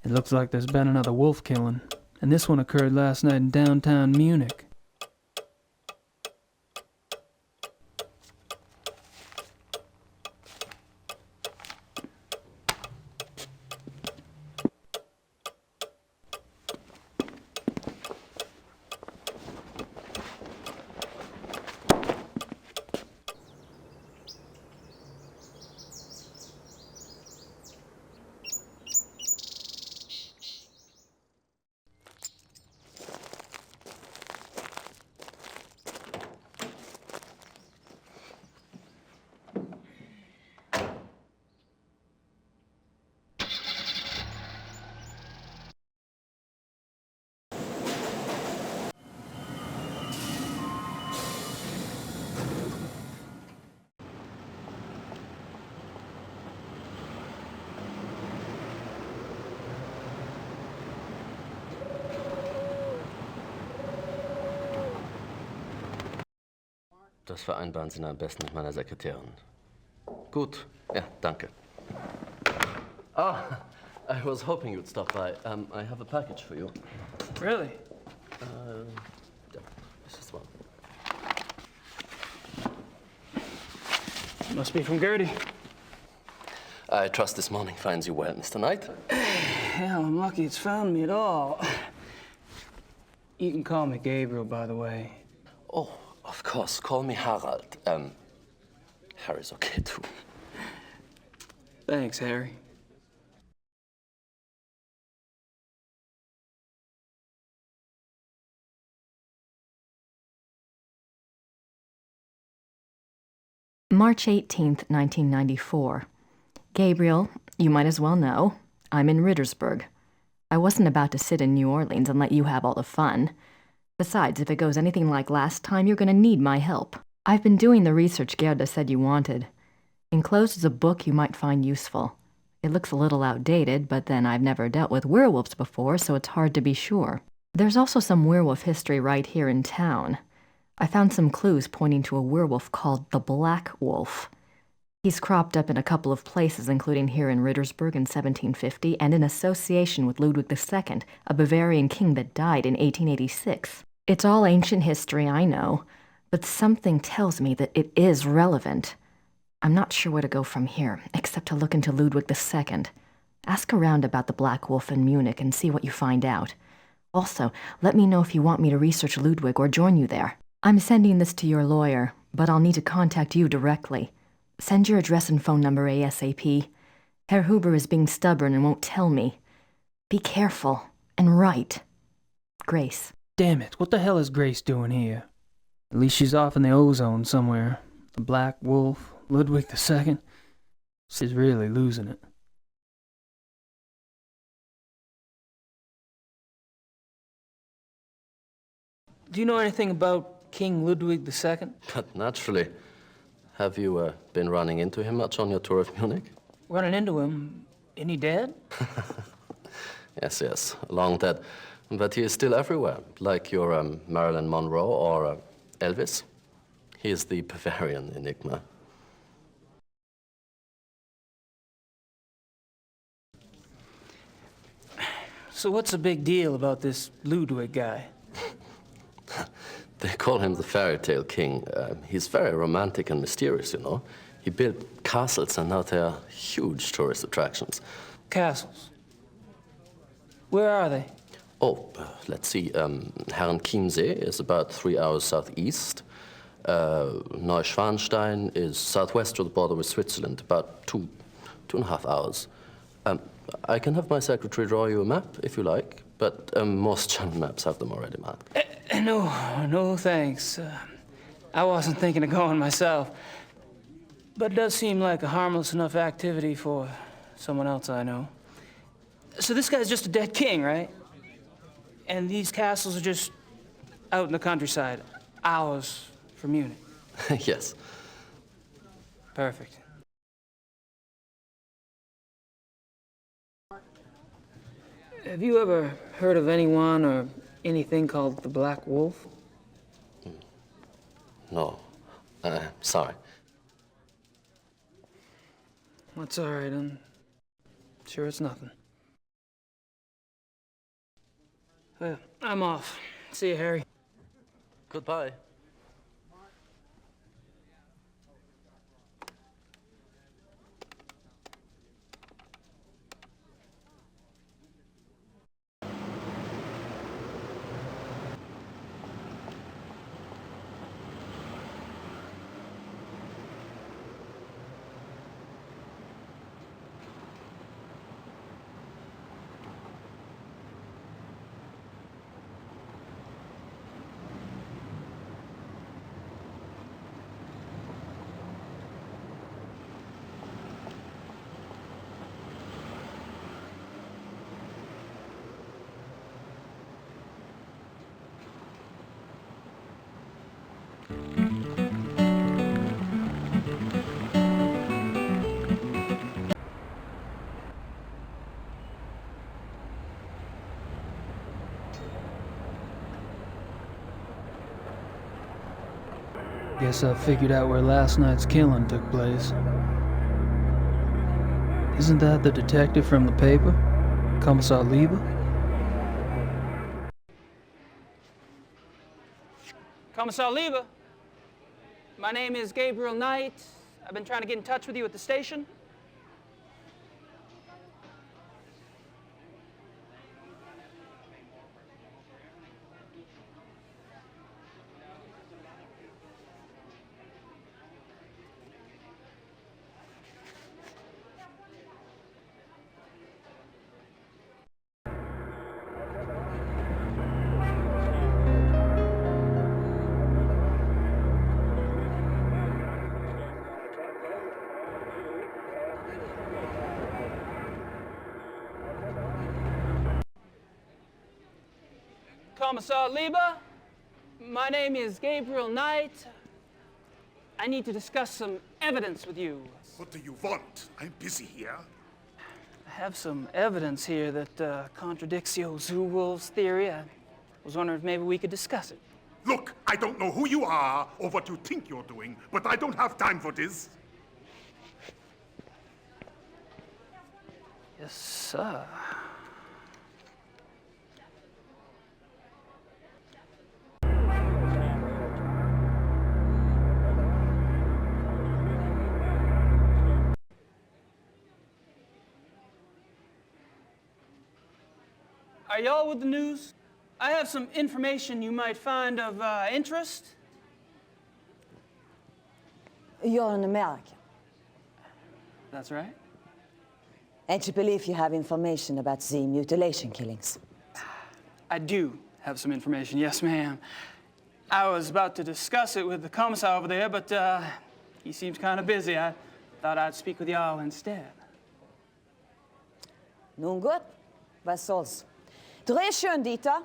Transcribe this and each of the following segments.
It looks like there's been another wolf killing, and this one occurred last night in downtown Munich. Das vereinbaren Sie am besten mit meiner Sekretärin. Gut, ja, danke. Ah, I was hoping you'd stop by. I have a package for you. Really? Yeah, this is one. Must be from Gertie. I trust this morning finds you well, Mr. Knight. Hell, I'm lucky it's found me at all. You can call me Gabriel, by the way. Oh, of course. Call me Harald. Harry's okay, too. Thanks, Harry. March 18th, 1994. Gabriel, you might as well know, I'm in Rittersburg. I wasn't about to sit in New Orleans and let you have all the fun. Besides, if it goes anything like last time, you're gonna need my help. I've been doing the research Gerda said you wanted. Enclosed is a book you might find useful. It looks a little outdated, but then I've never dealt with werewolves before, so it's hard to be sure. There's also some werewolf history right here in town. I found some clues pointing to a werewolf called the Black Wolf. He's cropped up in a couple of places, including here in Rittersburg in 1750, and in association with Ludwig II, a Bavarian king that died in 1886. It's all ancient history, I know, but something tells me that it is relevant. I'm not sure where to go from here, except to look into Ludwig II. Ask around about the Black Wolf in Munich and see what you find out. Also, let me know if you want me to research Ludwig or join you there. I'm sending this to your lawyer, but I'll need to contact you directly. Send your address and phone number ASAP. Herr Huber is being stubborn and won't tell me. Be careful and write. Grace. Damn it, what the hell is Grace doing here? At least she's off in the ozone somewhere. The Black Wolf, Ludwig II. She's really losing it. Do you know anything about King Ludwig II? But naturally. Have you been running into him much on your tour of Munich? Running into him? Isn't he dead? Yes, long dead. But he is still everywhere, like your Marilyn Monroe or Elvis. He is the Bavarian enigma. So what's the big deal about this Ludwig guy? They call him the fairy tale king. He's very romantic and mysterious, you know. He built castles, and now they are huge tourist attractions. Castles? Where are they? Oh, let's see. Herrenchiemsee is about 3 hours southeast. Neuschwanstein is southwest of the border with Switzerland, about 2.5 hours. I can have my secretary draw you a map, if you like, but most German maps have them already marked. No, thanks. I wasn't thinking of going myself. But it does seem like a harmless enough activity for someone else I know. So this guy's just a dead king, right? And these castles are just out in the countryside, hours from Munich. Yes. Perfect. Have you ever heard of anyone or anything called the Black Wolf? No. Sorry. That's all right. I'm sure it's nothing. Well, I'm off. See you, Harry. Goodbye. Guess I figured out where last night's killing took place. Isn't that the detective from the paper? Commissar Lieber? Commissar Lieber, my name is Gabriel Knight. I've been trying to get in touch with you at the station. Commissar Lieber, my name is Gabriel Knight. I need to discuss some evidence with you. What do you want? I'm busy here. I have some evidence here that contradicts your zoo wolves theory. I was wondering if maybe we could discuss it. Look, I don't know who you are or what you think you're doing, but I don't have time for this. Yes, sir. Are y'all with the news? I have some information you might find of interest. You're an American. That's right. And you believe you have information about the mutilation killings? I do have some information, yes, ma'am. I was about to discuss it with the commissar over there, but he seems kind of busy. I thought I'd speak with y'all instead. Nun gut, was soll's. Dreh schön, Dieter.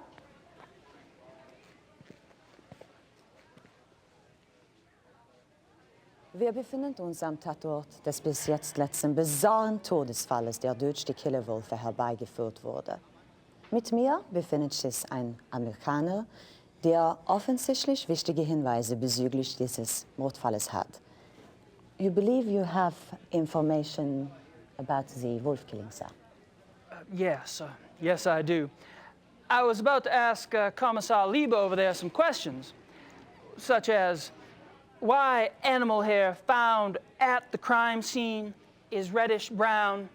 Wir befinden uns am Tatort des bis jetzt letzten bizarren Todesfalles, der durch die Killerwölfe herbeigeführt wurde. Mit mir befindet sich ein Amerikaner, der offensichtlich wichtige Hinweise bezüglich dieses Mordfalles hat. You believe you have information about the wolf killing, sir? Yes, I do. I was about to ask Commissar Lieber over there some questions, such as why animal hair found at the crime scene is reddish-brown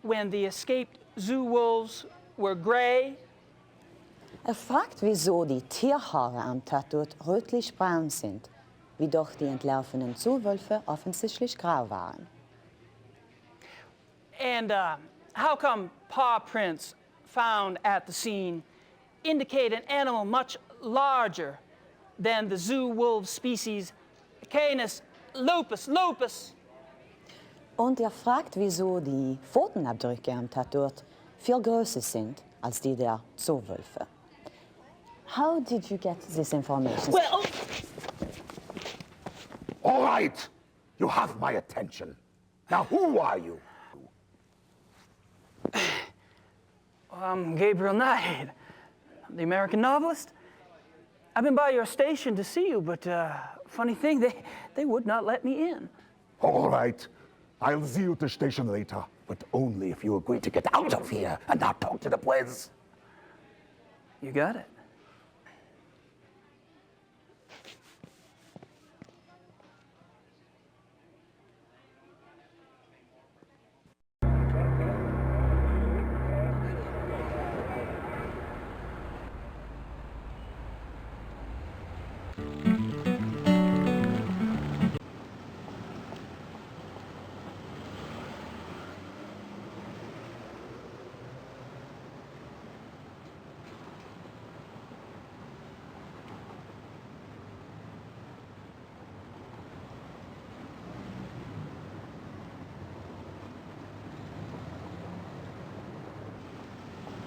when the escaped zoo wolves were gray. Fragt, wieso die Tierhaare am Tatort rötlich-braun sind, wie doch die entlaufenen Zuwölfe offensichtlich grau waren. And how come paw prints found at the scene indicate an animal much larger than the zoo wolf species Canis lupus? Und fragt, wieso die Pfotenabdrücke am Tatort viel größer sind als die der Zoowölfe. How did you get this information? Well, All right, you have my attention. Now, who are you? I'm Gabriel Knight. I'm the American novelist. I've been by your station to see you, but funny thing, they would not let me in. All right, I'll see you at the station later, but only if you agree to get out of here and not talk to the Pues. You got it.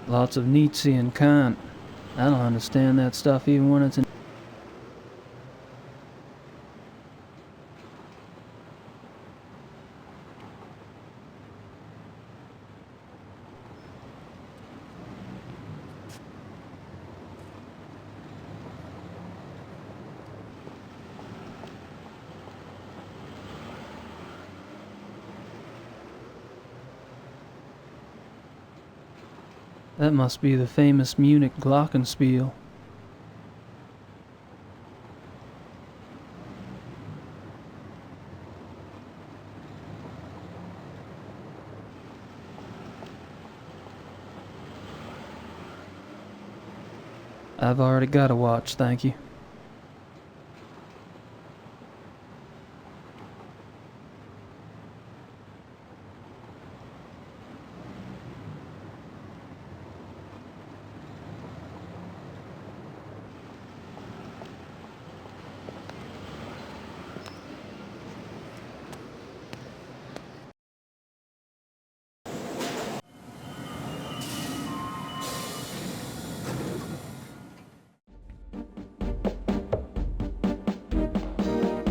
Lots of Nietzsche and Kant. I don't understand that stuff even when it's in... That must be the famous Munich glockenspiel. I've already got a watch, thank you.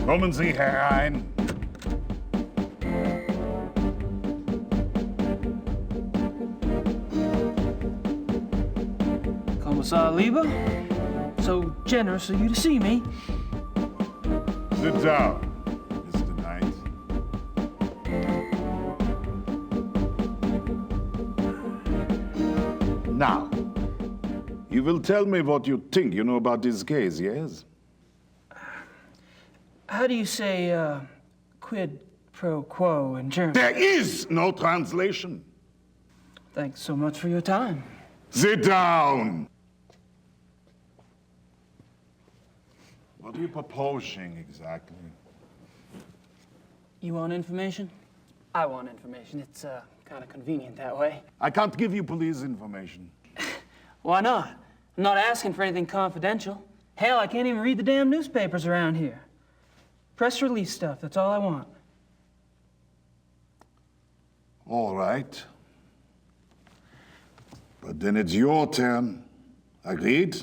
Kommen Sie herein. Kommissar Lieber, so generous of you to see me. Sit down, Mr. Knight. Now, you will tell me what you think you know about this case, yes? How do you say, quid pro quo in German? There is no translation. Thanks so much for your time. Sit down. What are you proposing exactly? You want information? I want information. It's, kind of convenient that way. I can't give you police information. Why not? I'm not asking for anything confidential. Hell, I can't even read the damn newspapers around here. Press release stuff, that's all I want. All right. But then it's your turn. Agreed?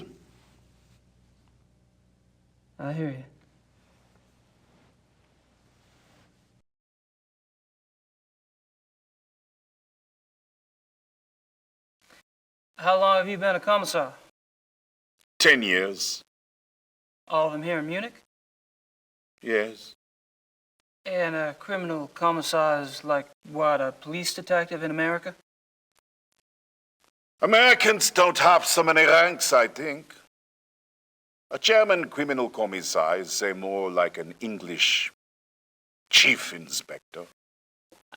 I hear you. How long have you been a commissar? 10 years. All of them here in Munich? Yes. And a criminal commissar is like, what, a police detective in America? Americans don't have so many ranks, I think. A German criminal commissar is, say, more like an English chief inspector.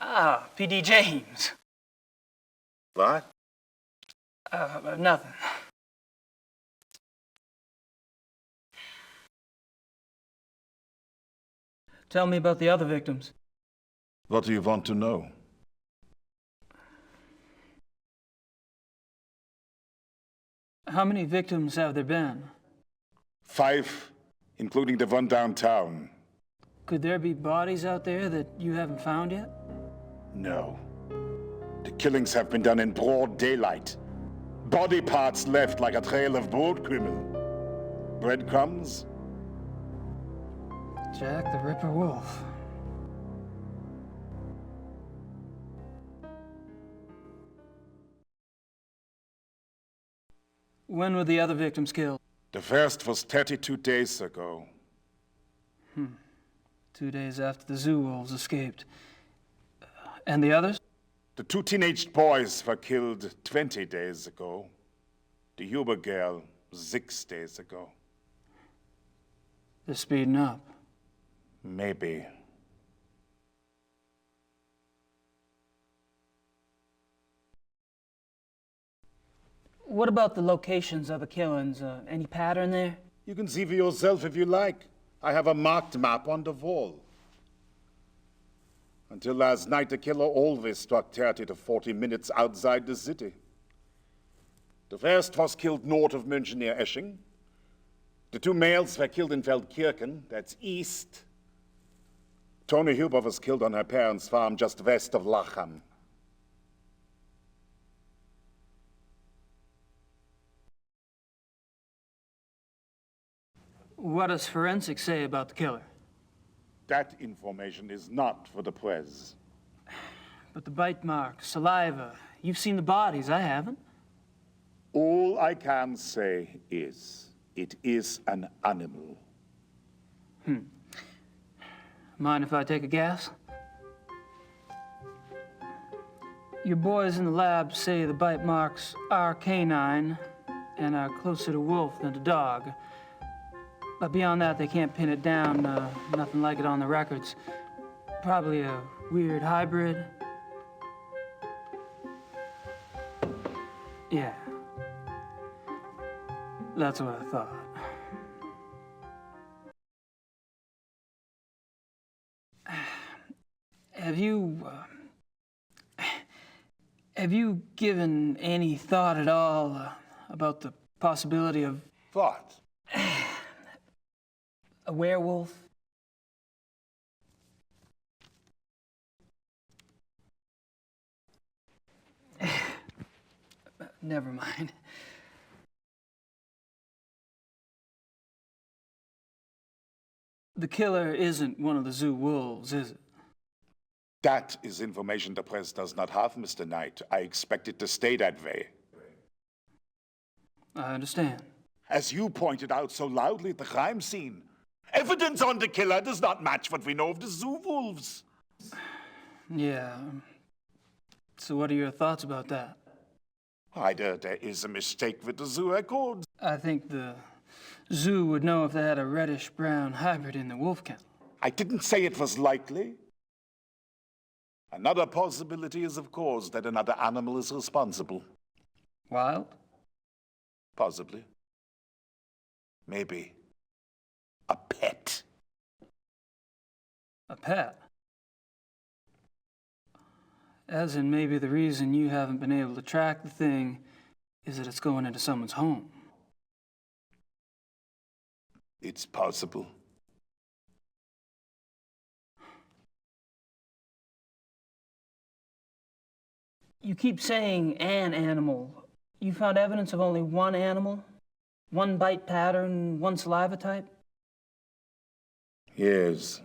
Ah, P.D. James. What? Nothing. Tell me about the other victims. What do you want to know? How many victims have there been? 5, including the one downtown. Could there be bodies out there that you haven't found yet? No. The killings have been done in broad daylight. Body parts left like a trail of boat criminal. Breadcrumbs? Jack the Ripper Wolf. When were the other victims killed? The first was 32 days ago. 2 days after the zoo wolves escaped. And the others? The 2 teenage boys were killed 20 days ago. The Huber girl 6 days ago. They're speeding up. Maybe. What about the locations of the killings? Any pattern there? You can see for yourself if you like. I have a marked map on the wall. Until last night, the killer always struck 30 to 40 minutes outside the city. The first was killed north of München near Esching. The 2 males were killed in Feldkirchen, that's east. Toni Huber was killed on her parents' farm just west of Lacham. What does forensics say about the killer? That information is not for the press. But the bite marks, saliva, you've seen the bodies, I haven't. All I can say is, it is an animal. Mind if I take a guess? Your boys in the lab say the bite marks are canine and are closer to wolf than to dog. But beyond that, they can't pin it down. Nothing like it on the records. Probably a weird hybrid. Yeah. That's what I thought. Have you given any thought at all about the possibility of What? a werewolf? Never mind. The killer isn't one of the zoo wolves, is it? That is information the press does not have, Mr. Knight. I expect it to stay that way. I understand. As you pointed out so loudly at the crime scene, evidence on the killer does not match what we know of the zoo wolves. Yeah. So what are your thoughts about that? Either there is a mistake with the zoo records. I think the zoo would know if they had a reddish-brown hybrid in the wolf kennel. I didn't say it was likely. Another possibility is, of course, that another animal is responsible. Wild? Possibly. Maybe. A pet. A pet? As in maybe the reason you haven't been able to track the thing is that it's going into someone's home. It's possible. You keep saying an animal. You found evidence of only one animal? One bite pattern, one saliva type? Yes.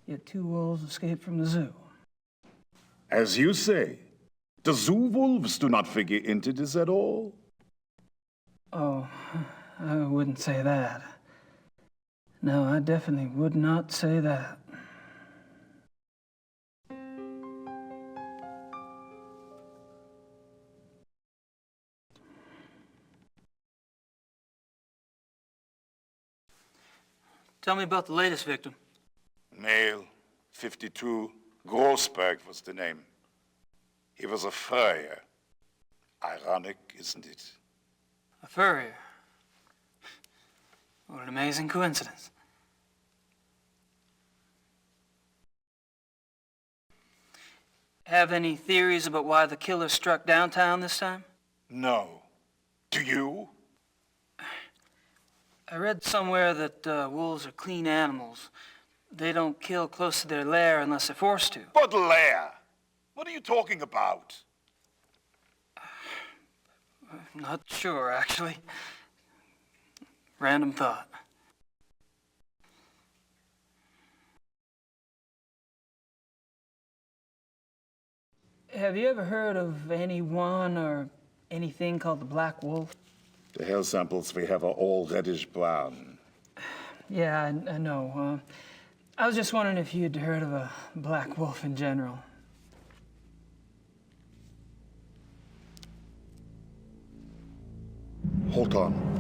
Yet 2 wolves escaped from the zoo. As you say, the zoo wolves do not figure into this at all. Oh, I wouldn't say that. No, I definitely would not say that. Tell me about the latest victim. Male, 52, Grossberg was the name. He was a furrier. Ironic, isn't it? A furrier. What an amazing coincidence. Have any theories about why the killer struck downtown this time? No. Do you? I read somewhere that wolves are clean animals. They don't kill close to their lair unless they're forced to. But lair? What are you talking about? Not sure, actually. Random thought. Have you ever heard of anyone or anything called the Black Wolf? The hair samples we have are all reddish brown. Yeah, I know. I was just wondering if you'd heard of a black wolf in general. Hold on.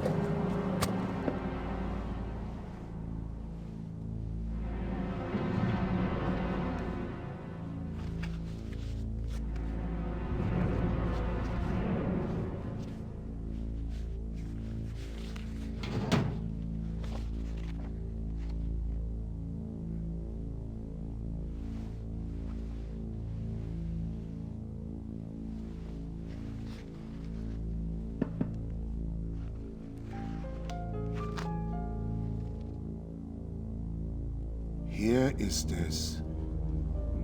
Here is this.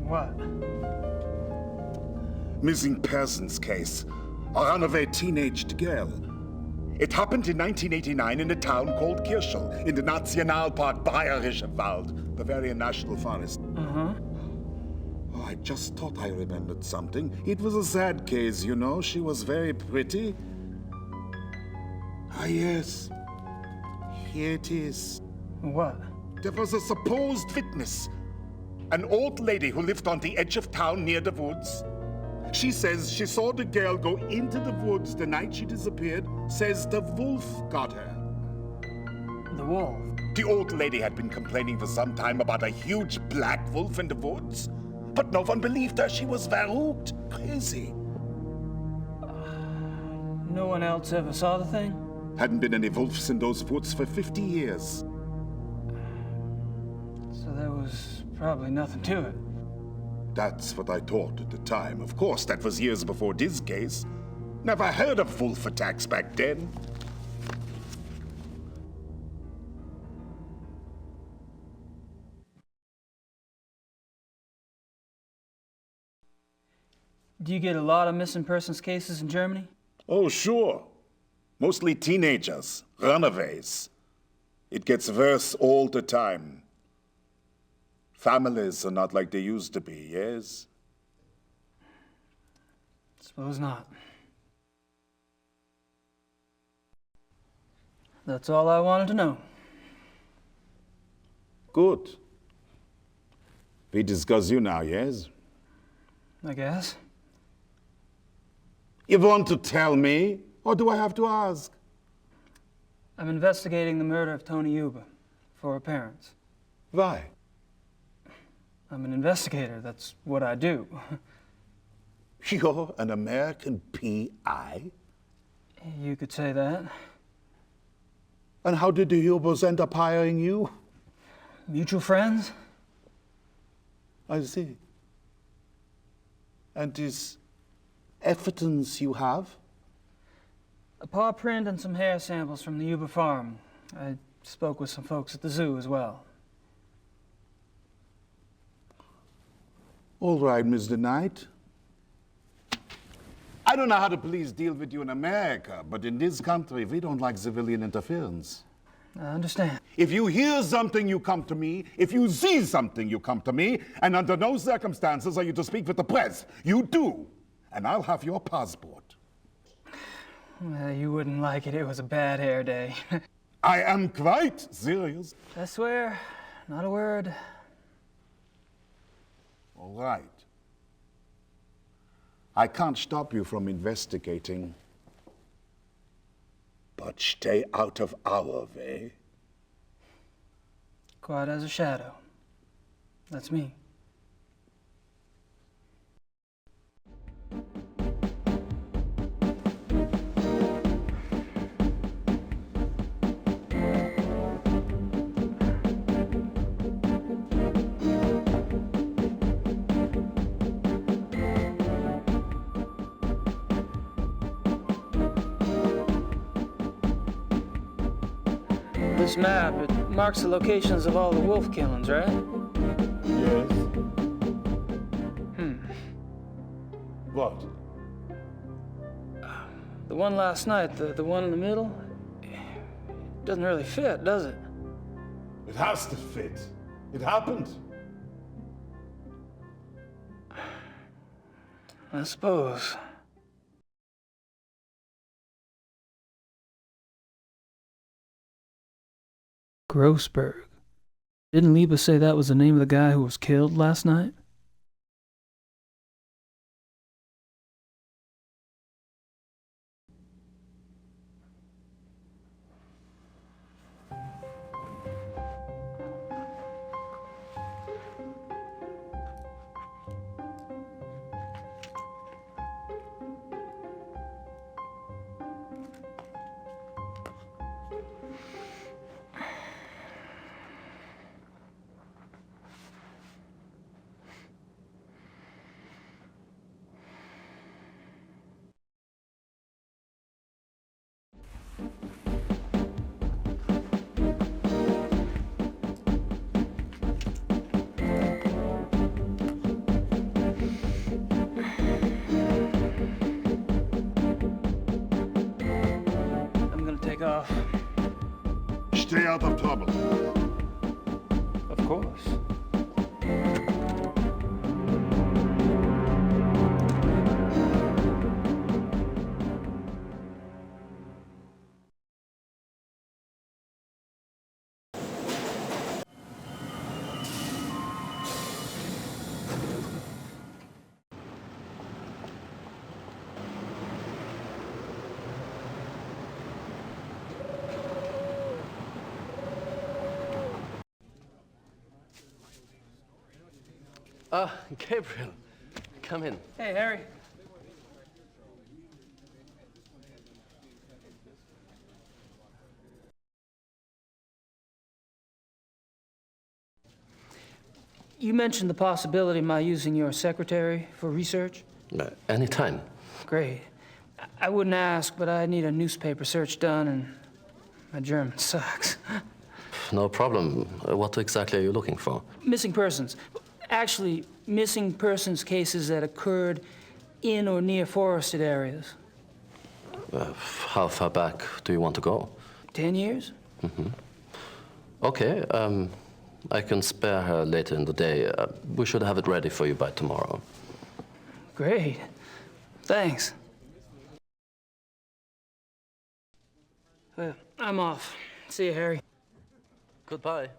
What? Missing persons case. A runaway teenaged girl. It happened in 1989 in a town called Kirschel, in the Nationalpark Bayerischer Wald, Bavarian National Forest. Uh-huh. Oh, I just thought I remembered something. It was a sad case, you know. She was very pretty. Ah, yes. Here it is. What? There was a supposed witness, an old lady who lived on the edge of town near the woods. She says she saw the girl go into the woods the night she disappeared, says the wolf got her. The wolf? The old lady had been complaining for some time about a huge black wolf in the woods, but no one believed her. She was verrückt, crazy. No one else ever saw the thing? Hadn't been any wolves in those woods for 50 years. So there was probably nothing to it. That's what I thought at the time. Of course, that was years before this case. Never heard of wolf attacks back then. Do you get a lot of missing persons cases in Germany? Oh, sure. Mostly teenagers, runaways. It gets worse all the time. Families are not like they used to be, yes? Suppose not. That's all I wanted to know. Good. We discuss you now, yes? I guess. You want to tell me, or do I have to ask? I'm investigating the murder of Tony Yuba for her parents. Why? I'm an investigator. That's what I do. You're an American PI? You could say that. And how did the Hubers end up hiring you? Mutual friends? I see. And this evidence you have? A paw print and some hair samples from the Yuba farm. I spoke with some folks at the zoo as well. All right, Mr. Knight. I don't know how the police deal with you in America, but in this country, we don't like civilian interference. I understand. If you hear something, you come to me. If you see something, you come to me. And under no circumstances are you to speak with the press. You do. And I'll have your passport. Well, you wouldn't like it. It was a bad hair day. I am quite serious. I swear, not a word. All right. I can't stop you from investigating, but stay out of our way. Quiet as a shadow. That's me. This map, it marks the locations of all the wolf killings, right? Yes. Hmm. What? The one last night, the one in the middle, doesn't really fit, does it? It has to fit. It happened. I suppose. Grossberg. Didn't Liebe say that was the name of the guy who was killed last night? myself. Stay out of trouble. Of course. Ah, Gabriel, come in. Hey, Harry. You mentioned the possibility of my using your secretary for research? Anytime. Great. I wouldn't ask, but I need a newspaper search done, and my German sucks. No problem. What exactly are you looking for? Missing persons. Actually, missing persons cases that occurred in or near forested areas. How far back do you want to go? 10 years? Okay, I can spare her later in the day. We should have it ready for you by tomorrow. Great. Thanks. Well, I'm off. See you, Harry. Goodbye.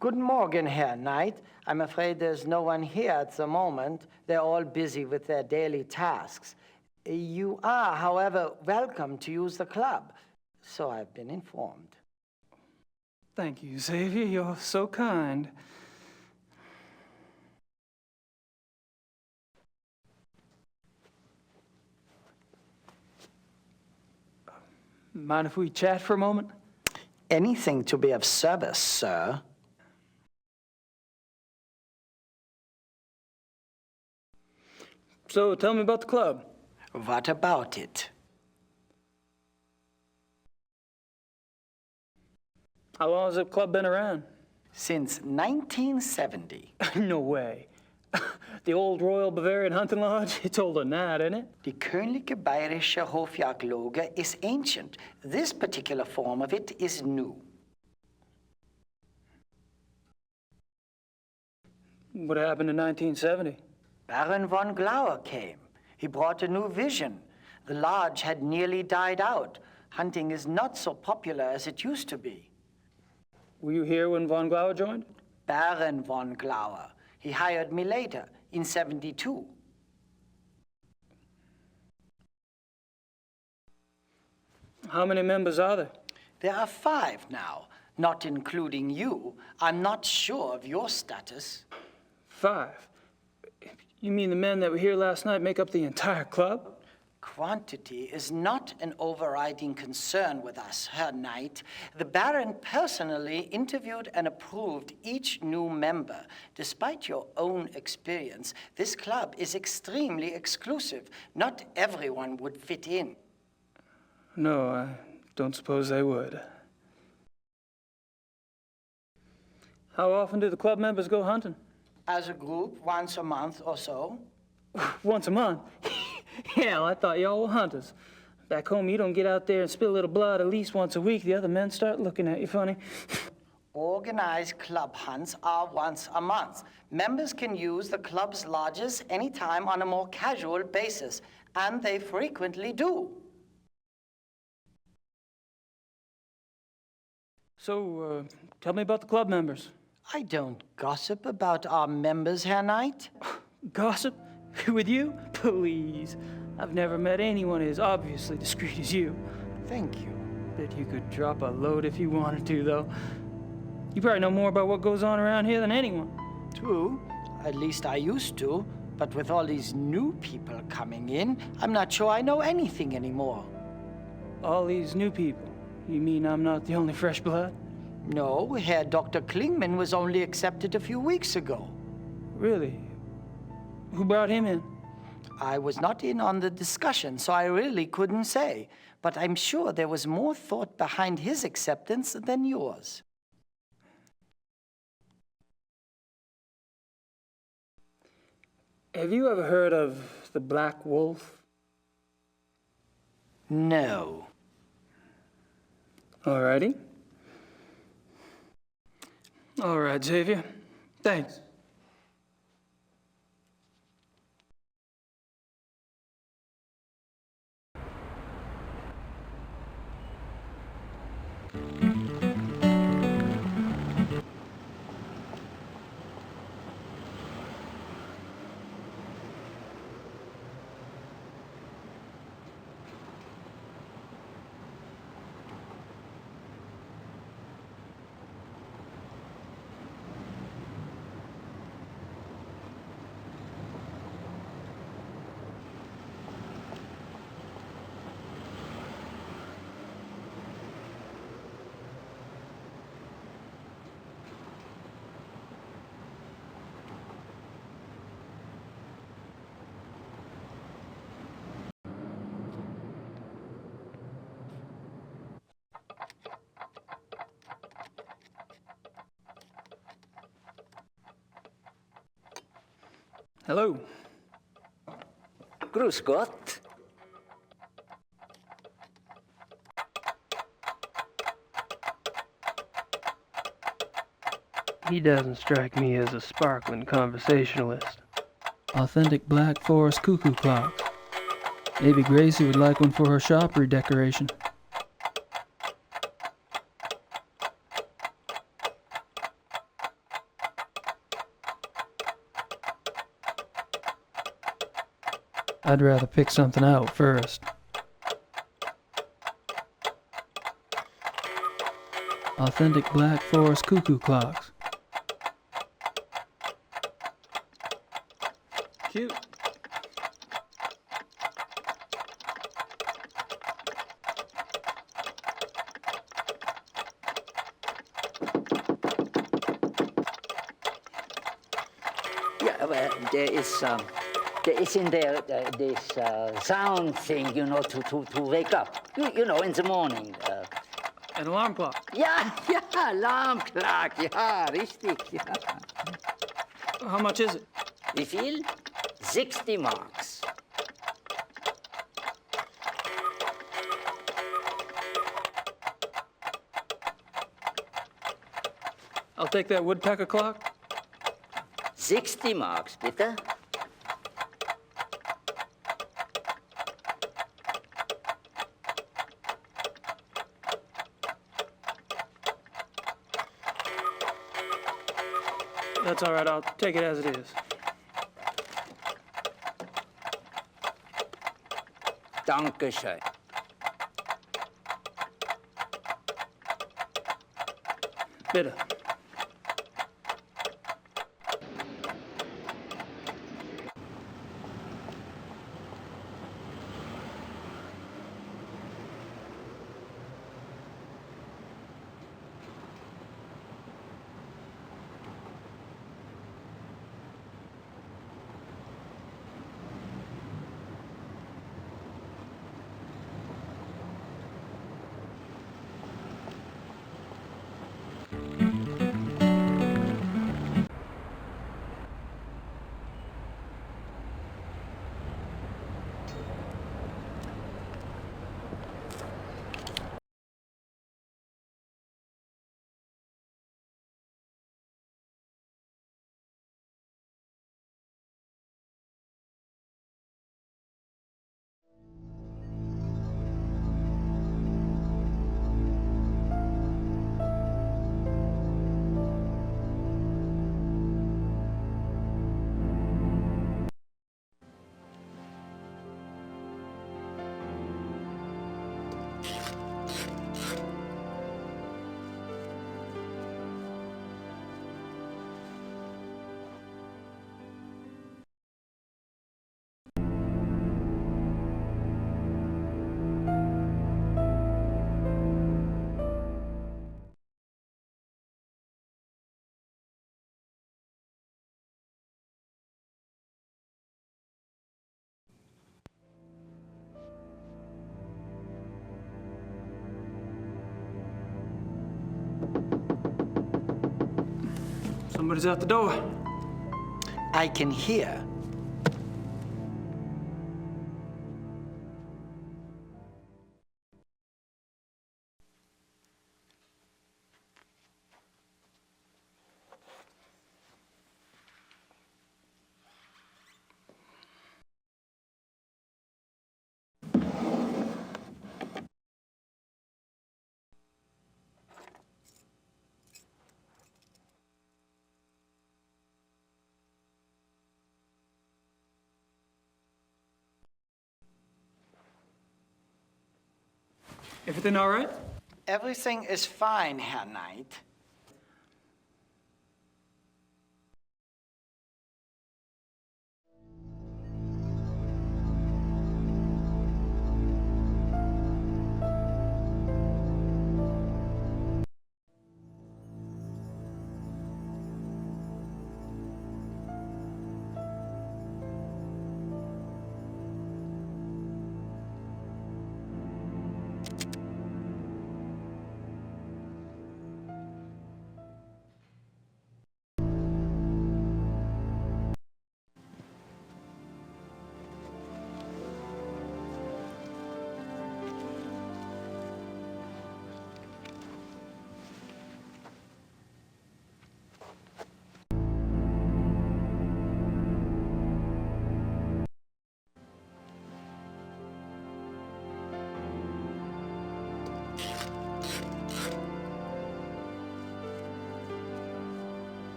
Guten Morgen, Herr Knight. I'm afraid there's no one here at the moment. They're all busy with their daily tasks. You are, however, welcome to use the club, so I've been informed. Thank you, Xavier. You're so kind. Mind if we chat for a moment? Anything to be of service, sir. So, tell me about the club. What about it? How long has the club been around? Since 1970. No way. The old Royal Bavarian Hunting Lodge? It's older than that, isn't it? Die Königliche Bayerische Hofjagdloge is ancient. This particular form of it is new. What happened in 1970? Baron von Glauer came. He brought a new vision. The lodge had nearly died out. Hunting is not so popular as it used to be. Were you here when von Glauer joined? Baron von Glauer. He hired me later, in 72. How many members are there? There are 5 now, not including you. I'm not sure of your status. 5? You mean the men that were here last night make up the entire club? Quantity is not an overriding concern with us, Herr Knight. The Baron personally interviewed and approved each new member. Despite your own experience, this club is extremely exclusive. Not everyone would fit in. No, I don't suppose they would. How often do the club members go hunting? As a group, once a month or so. Once a month? Hell, I thought y'all were hunters. Back home, you don't get out there and spill a little blood at least once a week. The other men start looking at you funny. Organized club hunts are once a month. Members can use the club's lodges anytime on a more casual basis, and they frequently do. So, tell me about the club members. I don't gossip about our members, Herr Knight. Gossip? With you? Please. I've never met anyone as obviously discreet as you. Thank you. Bet you could drop a load if you wanted to, though. You probably know more about what goes on around here than anyone. True. At least I used to. But with all these new people coming in, I'm not sure I know anything anymore. All these new people. You mean I'm not the only fresh blood? No, Herr Dr. Klingman was only accepted a few weeks ago. Really? Who brought him in? I was not in on the discussion, so I really couldn't say. But I'm sure there was more thought behind his acceptance than yours. Have you ever heard of the Black Wolf? No. Alrighty. All right, Xavier. Thanks. Hello. Grüß Gott. He doesn't strike me as a sparkling conversationalist. Authentic Black Forest cuckoo clocks. Maybe Gracie would like one for her shop redecoration. I'd rather pick something out first. Authentic Black Forest cuckoo clocks. Cute. Yeah, well, there is in there this sound thing, you know, to wake up. You know, in the morning. An alarm clock. Ja, alarm clock, ja, richtig, ja. How much is it? Wie viel? 60 marks. I'll take that woodpecker clock. 60 marks, bitte. That's all right, I'll take it as it is. Dankeschön. Bitte. Somebody's out the door. I can hear. Everything all right? Everything is fine, Herr Knight.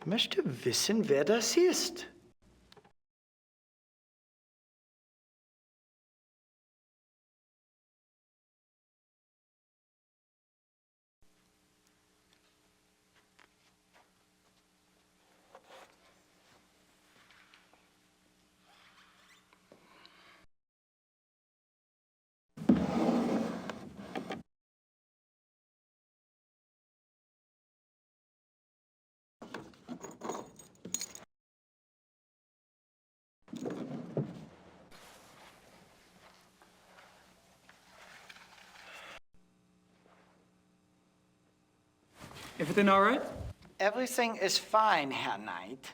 Ich möchte wissen, wer das ist. Everything all right? Everything is fine, Herr Knight.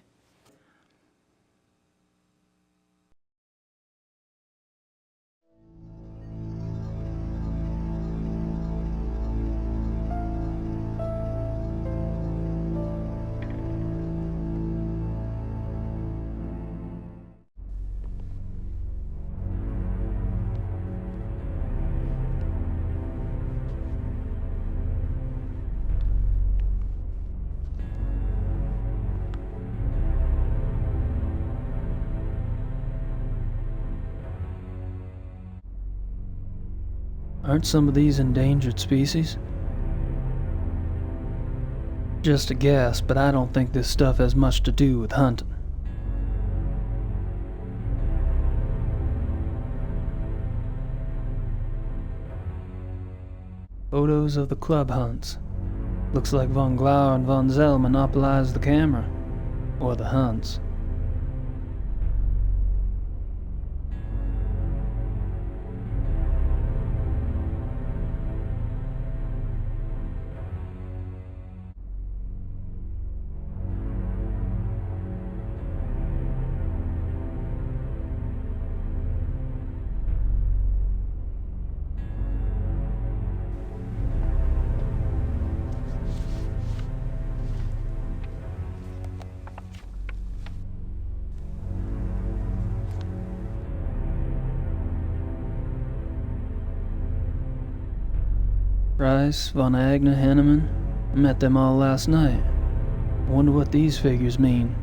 Aren't some of these endangered species? Just a guess, but I don't think this stuff has much to do with hunting. Photos of the club hunts. Looks like von Glauer and von Zell monopolized the camera. Or the hunts. Price, von Agner, Henneman. I met them all last night. I wonder what these figures mean.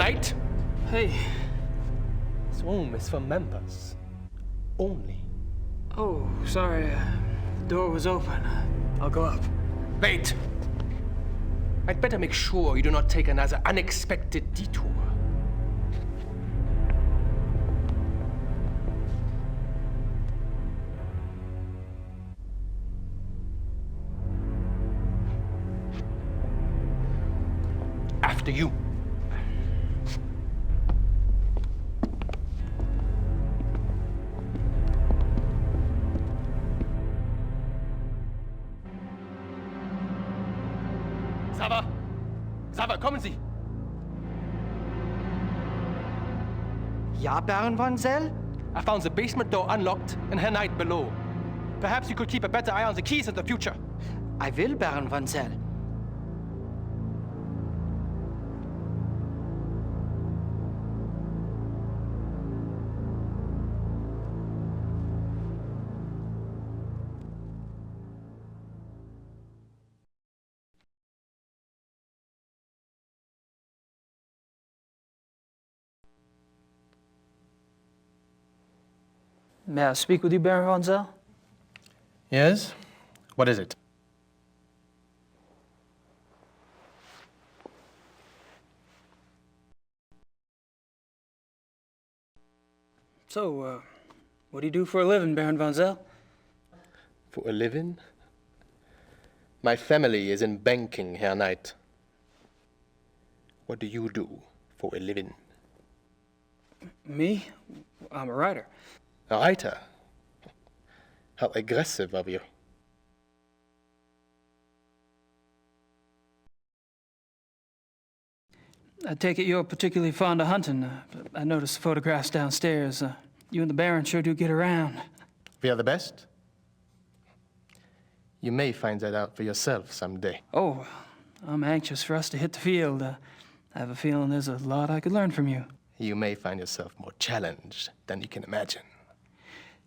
Knight, Hey. this room is for members only. Oh, sorry. The door was open. I'll go up. Wait! I'd better make sure you do not take another unexpected detour. After you. Sava, kommen Sie! Ja, Baron von Zell? I found the basement door unlocked and Herr Knight below. Perhaps you could keep a better eye on the keys in the future. I will, Baron von Zell. May I speak with you, Baron von Zell? Yes? What is it? So, what do you do for a living, Baron von Zell? For a living? My family is in banking, Herr Knight. What do you do for a living? Me? I'm a writer. A writer? How aggressive of you. I take it you're particularly fond of hunting. I noticed the photographs downstairs. You and the Baron sure do get around. We are the best? You may find that out for yourself someday. Oh, I'm anxious for us to hit the field. I have a feeling there's a lot I could learn from you. You may find yourself more challenged than you can imagine.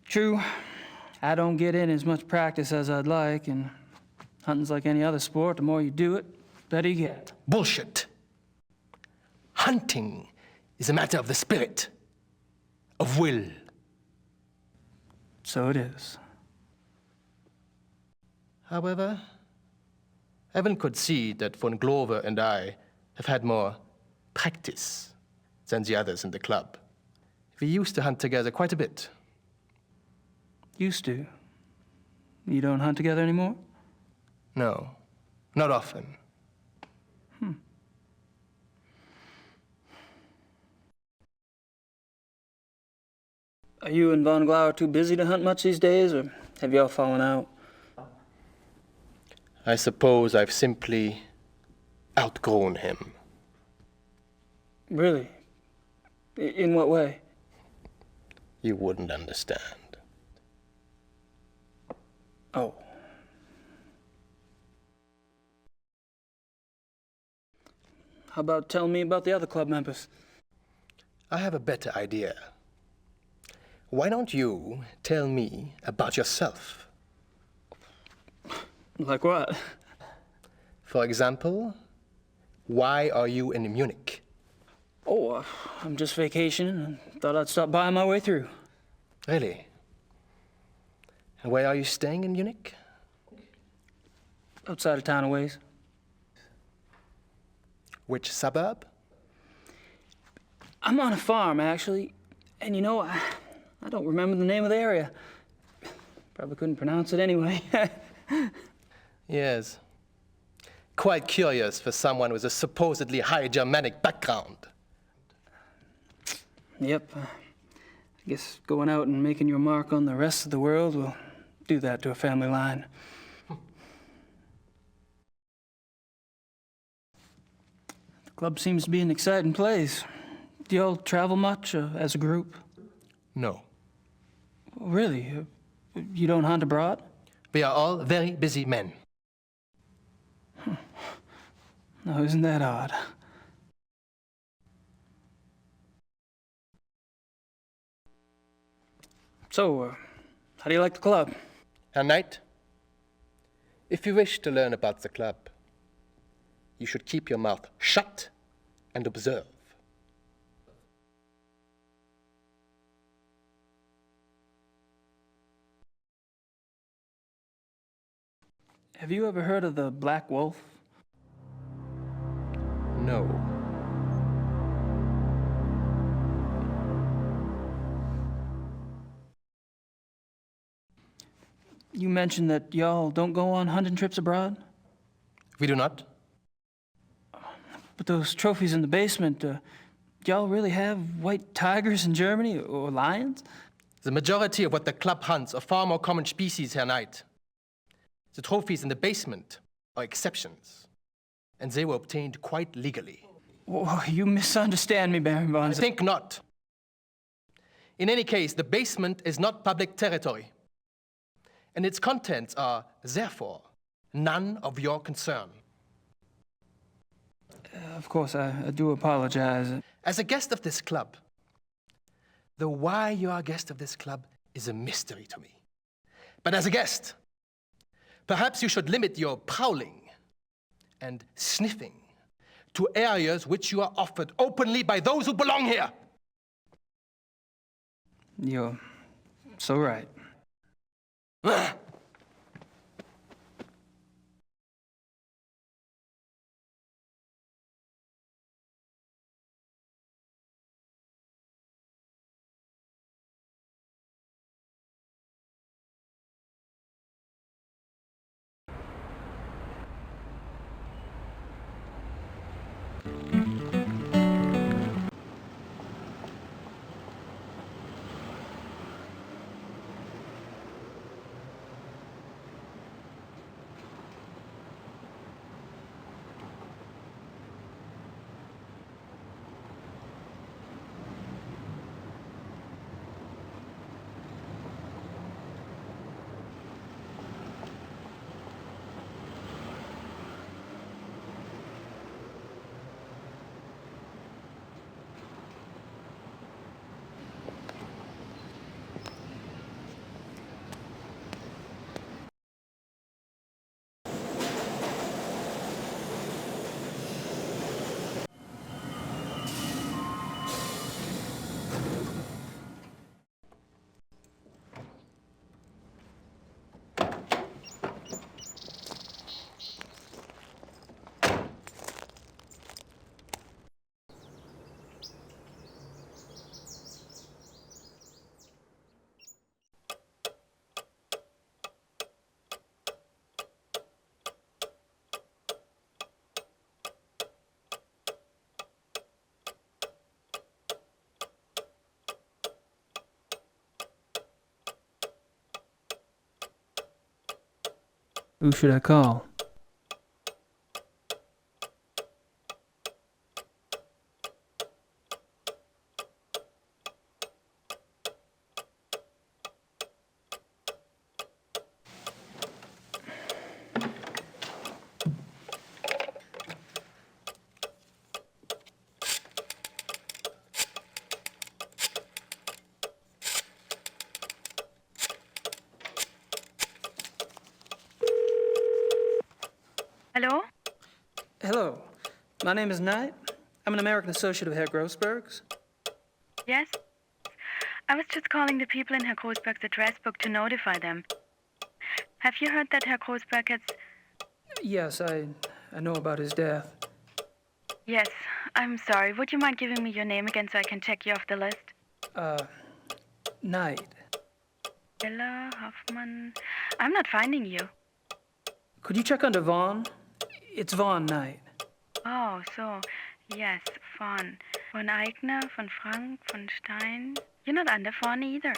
True. I don't get in as much practice as I'd like, and hunting's like any other sport. The more you do it, the better you get. Bullshit. Hunting is a matter of the spirit, of will. So it is. However, Evan could see that von Glover and I have had more practice than the others in the club. We used to hunt together quite a bit. Used to. You don't hunt together anymore? No, not often. Are you and von Glauer too busy to hunt much these days, or have you all fallen out? I suppose I've simply outgrown him. Really? In what way? You wouldn't understand. Oh. How about telling me about the other club members? I have a better idea. Why don't you tell me about yourself? Like what? For example, why are you in Munich? Oh, I'm just vacationing and thought I'd stop by on my way through. Really? And where are you staying in Munich? Outside of town a ways. Which suburb? I'm on a farm, actually. And you know, I don't remember the name of the area. Probably couldn't pronounce it anyway. Yes. Quite curious for someone with a supposedly high Germanic background. Yep. I guess going out and making your mark on the rest of the world will do that to a family line. The club seems to be an exciting place. Do y'all travel much as a group? No. Really? You don't hunt abroad? We are all very busy men. No, isn't that odd? So, how do you like the club? Herr Knight, if you wish to learn about the club, you should keep your mouth shut and observe. Have you ever heard of the Black Wolf? No. You mentioned that y'all don't go on hunting trips abroad? We do not. But those trophies in the basement, y'all really have white tigers in Germany or lions? The majority of what the club hunts are far more common species, Herr Knight. The trophies in the basement are exceptions, and they were obtained quite legally. Whoa, you misunderstand me, Baron von I think not. In any case, the basement is not public territory, and its contents are, therefore, none of your concern. Of course, I do apologize. As a guest of this club, the why you are a guest of this club is a mystery to me. But as a guest, perhaps you should limit your prowling and sniffing to areas which you are offered openly by those who belong here. You're so right. Who should I call? Hello? Hello. My name is Knight. I'm an American associate of Herr Grossberg's. Yes? I was just calling the people in Herr Grossberg's address book to notify them. Have you heard that Herr Grossberg has... Yes, I know about his death. Yes, I'm sorry. Would you mind giving me your name again so I can check you off the list? Knight. Ella Hoffman... I'm not finding you. Could you check under Vaughn? It's Vaughn Knight. Oh, so... Yes, von Eigner, von Frank, von Stein... You're not under Vaughn either.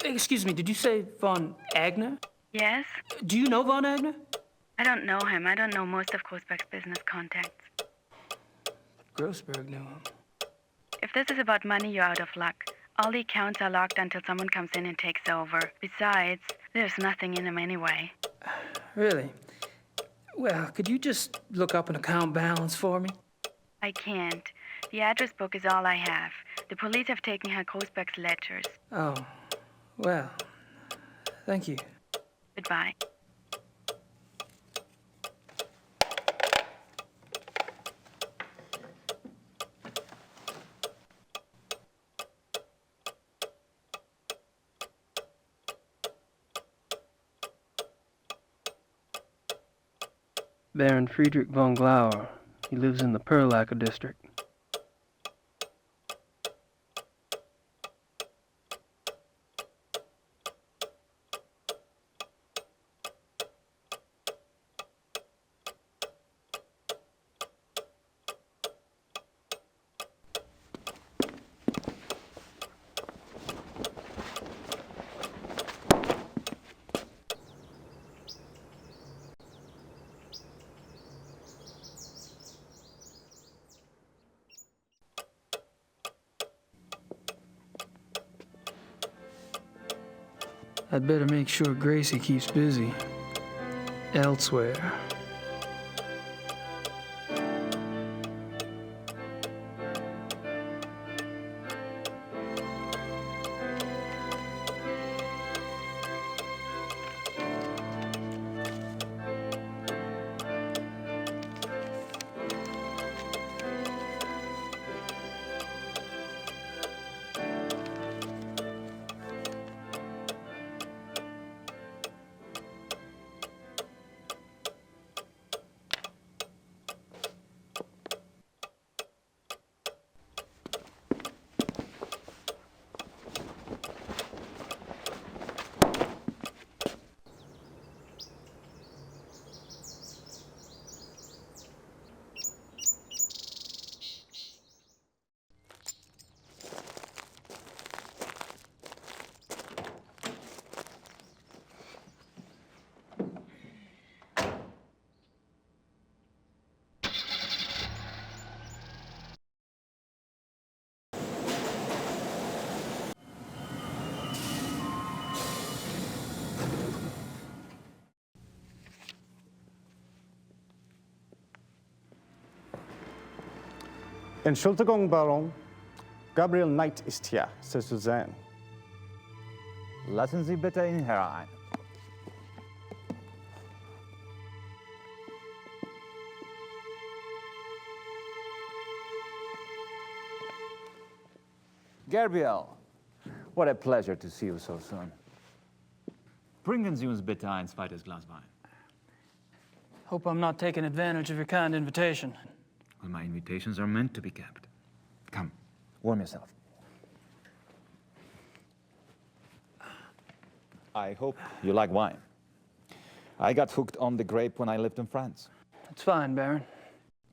Excuse me, did you say Von Agner? Yes? Do you know Von Agner? I don't know him. I don't know most of Grossberg's business contacts. Grossberg knew him. If this is about money, you're out of luck. All the accounts are locked until someone comes in and takes over. Besides, there's nothing in them anyway. Really? Well, could you just look up an account balance for me? I can't. The address book is all I have. The police have taken Herr Grossberg's ledgers. Oh, well, thank you. Goodbye. Baron Friedrich von Glauer. He lives in the Perlacker district. I'd better make sure Gracie keeps busy. Elsewhere. Entschuldigung, Baron. Gabriel Knight ist hier, Sie zu sehen. Lassen Sie bitte ihn herein. Gabriel, what a pleasure to see you so soon. Bringen Sie uns bitte ein zweites Glas Wein. Hope I'm not taking advantage of your kind invitation. Well, my invitations are meant to be kept. Come, warm yourself. I hope you like wine. I got hooked on the grape when I lived in France. It's fine, Baron.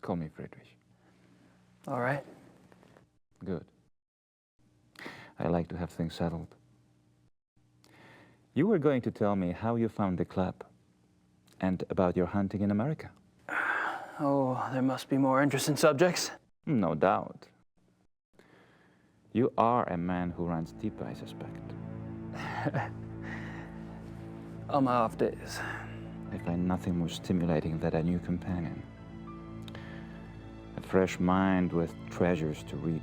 Call me Friedrich. All right. Good. I like to have things settled. You were going to tell me how you found the club and about your hunting in America. Oh, there must be more interesting subjects. No doubt. You are a man who runs deep, I suspect. On my off days. I find nothing more stimulating than a new companion. A fresh mind with treasures to reap.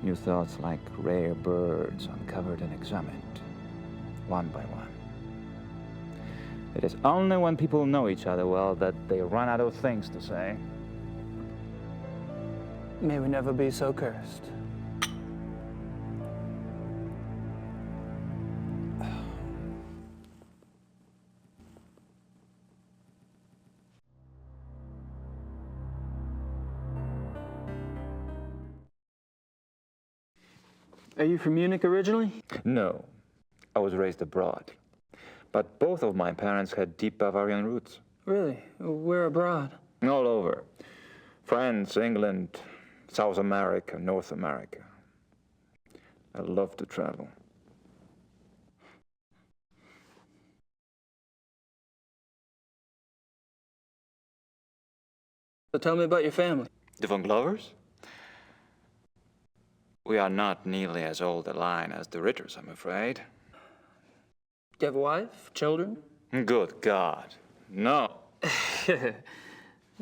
New thoughts like rare birds uncovered and examined, one by one. It is only when people know each other well that they run out of things to say. May we never be so cursed. Are you from Munich originally? No, I was raised abroad. But both of my parents had deep Bavarian roots. Really? Where abroad? All over. France, England, South America, North America. I love to travel. So tell me about your family. The von Glovers? We are not nearly as old a line as the Ritters, I'm afraid. Do you have a wife? Children? Good God, no. You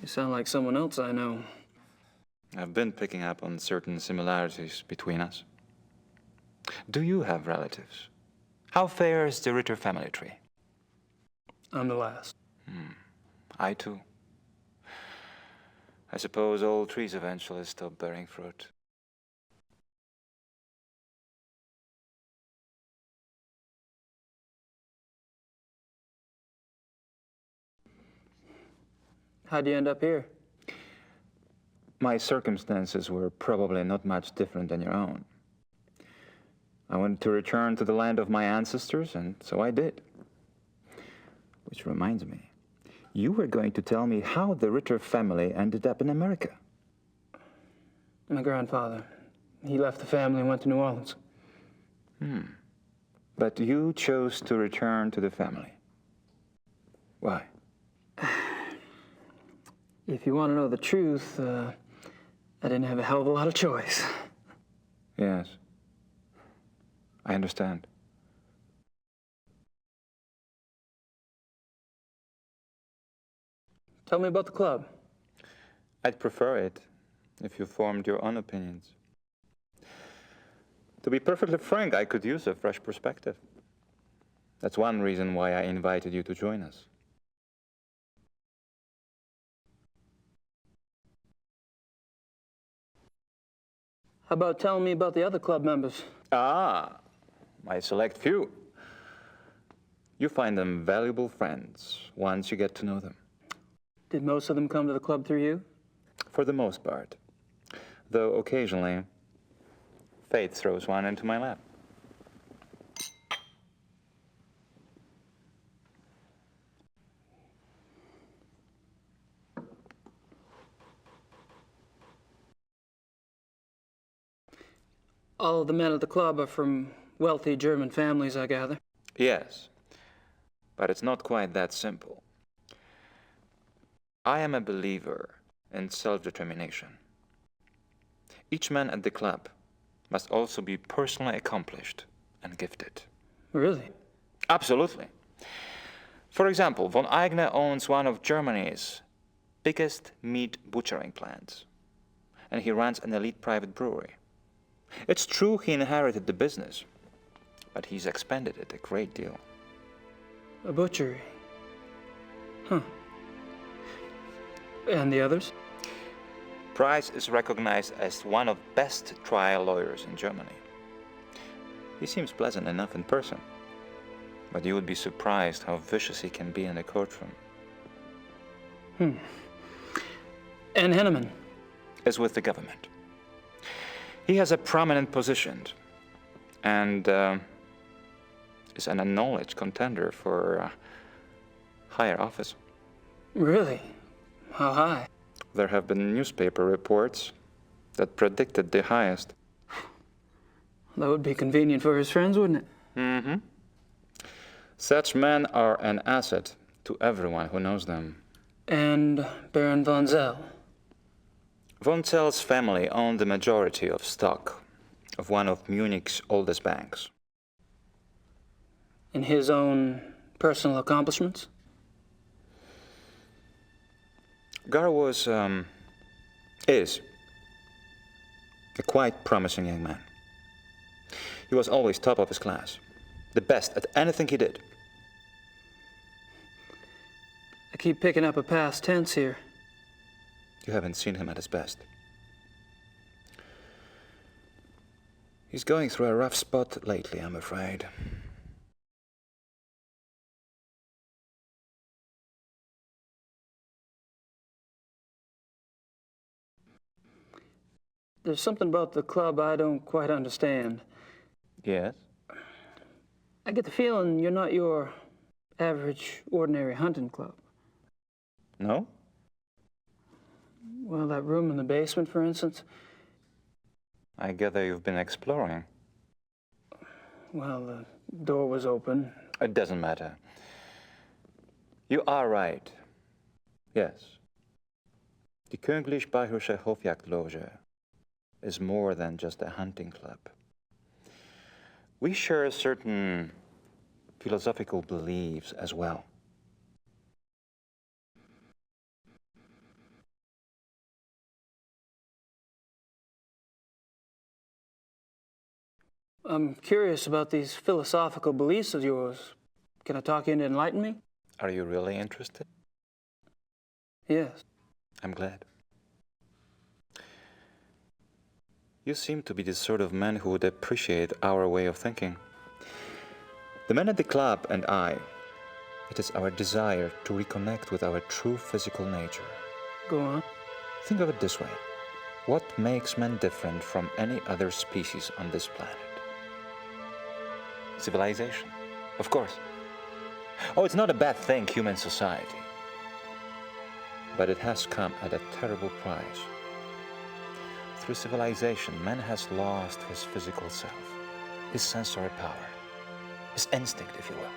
sound like someone else I know. I've been picking up on certain similarities between us. Do you have relatives? How fares the Ritter family tree? I'm the last. I too. I suppose all trees eventually stop bearing fruit. How'd you end up here? My circumstances were probably not much different than your own. I wanted to return to the land of my ancestors, and so I did. Which reminds me, you were going to tell me how the Ritter family ended up in America. My grandfather. He left the family and went to New Orleans. But you chose to return to the family. Why? If you want to know the truth, I didn't have a hell of a lot of choice. Yes. I understand. Tell me about the club. I'd prefer it if you formed your own opinions. To be perfectly frank, I could use a fresh perspective. That's one reason why I invited you to join us. How about telling me about the other club members? Ah, my select few. You find them valuable friends once you get to know them. Did most of them come to the club through you? For the most part. Though occasionally, fate throws one into my lap. All of the men at the club are from wealthy German families, I gather. Yes, but it's not quite that simple. I am a believer in self-determination. Each man at the club must also be personally accomplished and gifted. Really? Absolutely. For example, von Eigner owns one of Germany's biggest meat butchering plants, and he runs an elite private brewery. It's true he inherited the business, but he's expanded it a great deal. A butchery? Huh. And the others? Price is recognized as one of the best trial lawyers in Germany. He seems pleasant enough in person, but you would be surprised how vicious he can be in a courtroom. And Henneman? Is with the government. He has a prominent position and is an acknowledged contender for higher office. Really? How high? There have been newspaper reports that predicted the highest. That would be convenient for his friends, wouldn't it? Mm-hmm. Such men are an asset to everyone who knows them. And Baron von Zell? Von Zell's family owned the majority of stock of one of Munich's oldest banks. In his own personal accomplishments? Gar is a quite promising young man. He was always top of his class, the best at anything he did. I keep picking up a past tense here. You haven't seen him at his best. He's going through a rough spot lately, I'm afraid. There's something about the club I don't quite understand. Yes? I get the feeling you're not your average, ordinary hunting club. No? Well, that room in the basement, for instance. I gather you've been exploring. Well, the door was open. It doesn't matter. You are right. Yes. Die Königlich-Bayerische Hofjagdloge is more than just a hunting club. We share certain philosophical beliefs as well. I'm curious about these philosophical beliefs of yours. Can I talk you into enlighten me? Are you really interested? Yes. I'm glad. You seem to be the sort of man who would appreciate our way of thinking. The men at the club and I, it is our desire to reconnect with our true physical nature. Go on. Think of it this way. What makes man different from any other species on this planet? Civilization, of course. Oh, it's not a bad thing, human society. But it has come at a terrible price. Through civilization, man has lost his physical self, his sensory power, his instinct, if you will.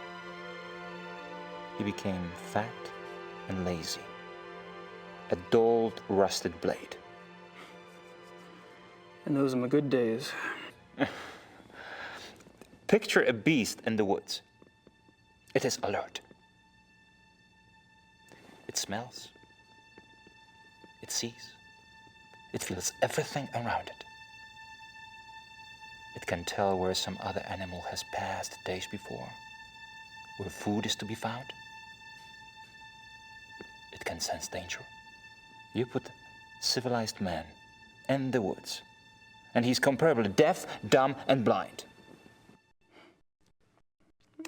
He became fat and lazy, a dulled, rusted blade. And those are my good days. Picture a beast in the woods. It is alert. It smells. It sees. It feels everything around it. It can tell where some other animal has passed days before, where food is to be found. It can sense danger. You put civilized man in the woods, and he's comparably deaf, dumb, and blind.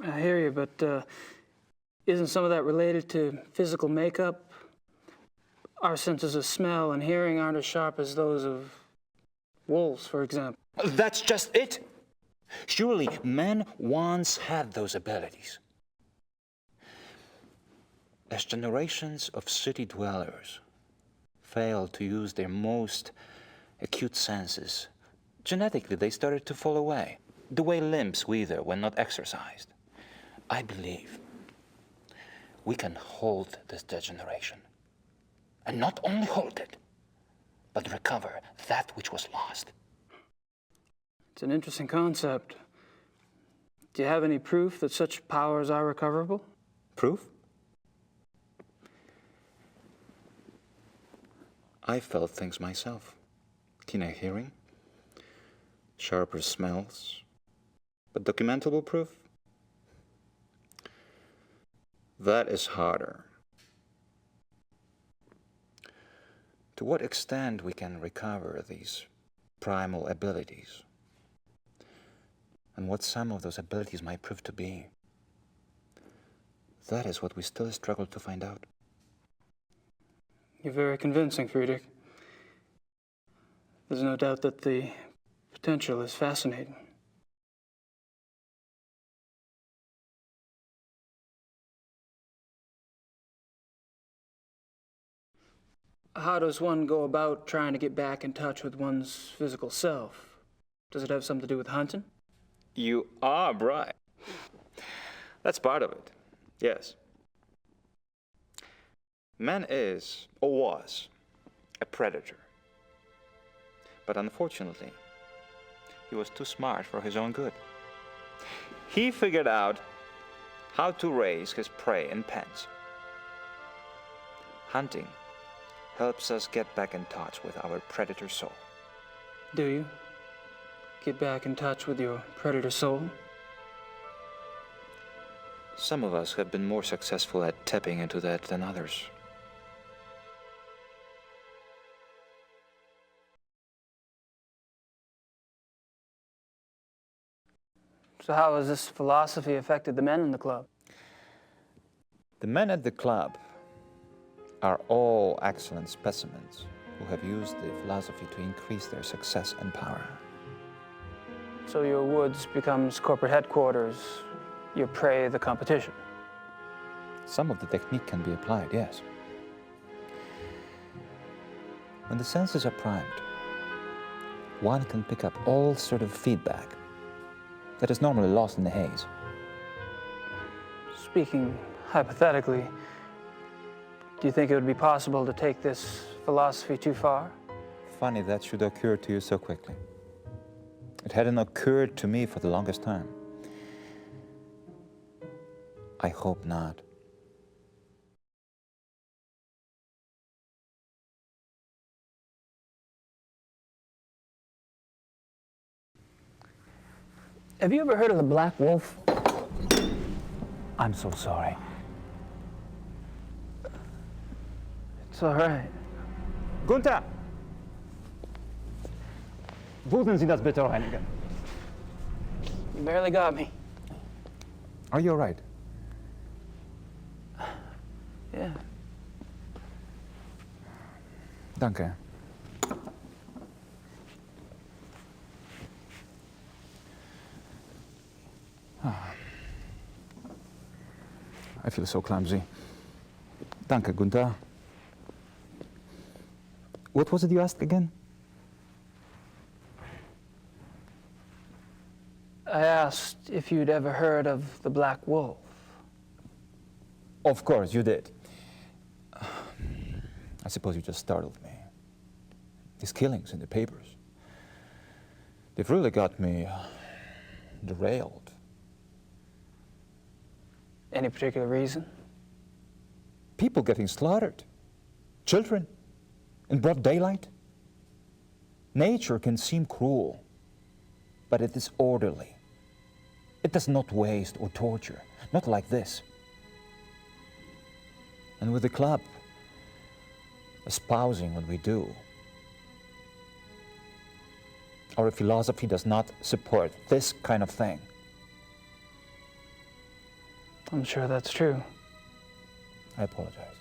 I hear you, but isn't some of that related to physical makeup? Our senses of smell and hearing aren't as sharp as those of wolves, for example. That's just it. Surely man once had those abilities. As generations of city dwellers failed to use their most acute senses, genetically they started to fall away, the way limbs wither when not exercised. I believe we can hold this degeneration. And not only hold it, but recover that which was lost. It's an interesting concept. Do you have any proof that such powers are recoverable? Proof? I felt things myself. Keener hearing, sharper smells, but documentable proof? That is harder. To what extent we can recover these primal abilities, and what some of those abilities might prove to be, that is what we still struggle to find out. You're very convincing, Friedrich. There's no doubt that the potential is fascinating. How does one go about trying to get back in touch with one's physical self? Does it have something to do with hunting? You are right. That's part of it, yes. Man is, or was, a predator. But unfortunately, he was too smart for his own good. He figured out how to raise his prey in pens. Hunting helps us get back in touch with our predator soul. Do you? Get back in touch with your predator soul? Some of us have been more successful at tapping into that than others. So how has this philosophy affected the men in the club? The men at the club are all excellent specimens who have used the philosophy to increase their success and power. So your woods becomes corporate headquarters, your prey the competition. Some of the technique can be applied, yes. When the senses are primed, one can pick up all sort of feedback that is normally lost in the haze. Speaking hypothetically, do you think it would be possible to take this philosophy too far? Funny that should occur to you so quickly. It hadn't occurred to me for the longest time. I hope not. Have you ever heard of the Black Wolf? I'm so sorry. It's all right. Gunther! Würden Sie das bitte reinigen? You barely got me. Are you all right? Yeah. Danke. I feel so clumsy. Danke, Gunther. What was it you asked again? I asked if you'd ever heard of the Black Wolf. Of course, you did. I suppose you just startled me. These killings in the papers, they've really got me derailed. Any particular reason? People getting slaughtered. Children, in broad daylight. Nature can seem cruel, but it is orderly. It does not waste or torture, not like this. And with the club espousing what we do, our philosophy does not support this kind of thing. I'm sure that's true. I apologize.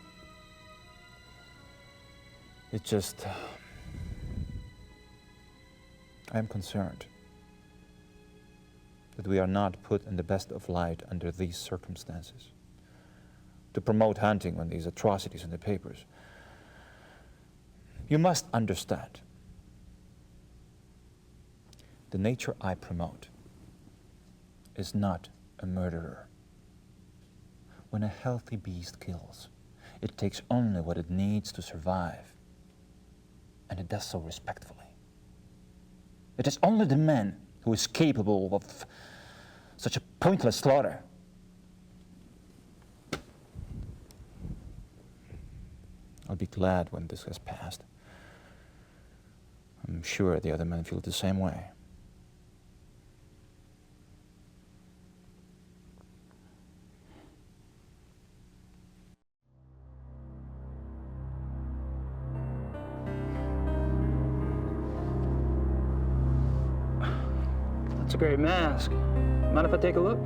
It's just, I am concerned that we are not put in the best of light under these circumstances. To promote hunting when these atrocities in the papers. You must understand, the nature I promote is not a murderer. When a healthy beast kills, it takes only what it needs to survive, and it does so respectfully. It is only the man who is capable of such a pointless slaughter. I'll be glad when this has passed. I'm sure the other men feel the same way. That's a great mask. Mind if I take a look?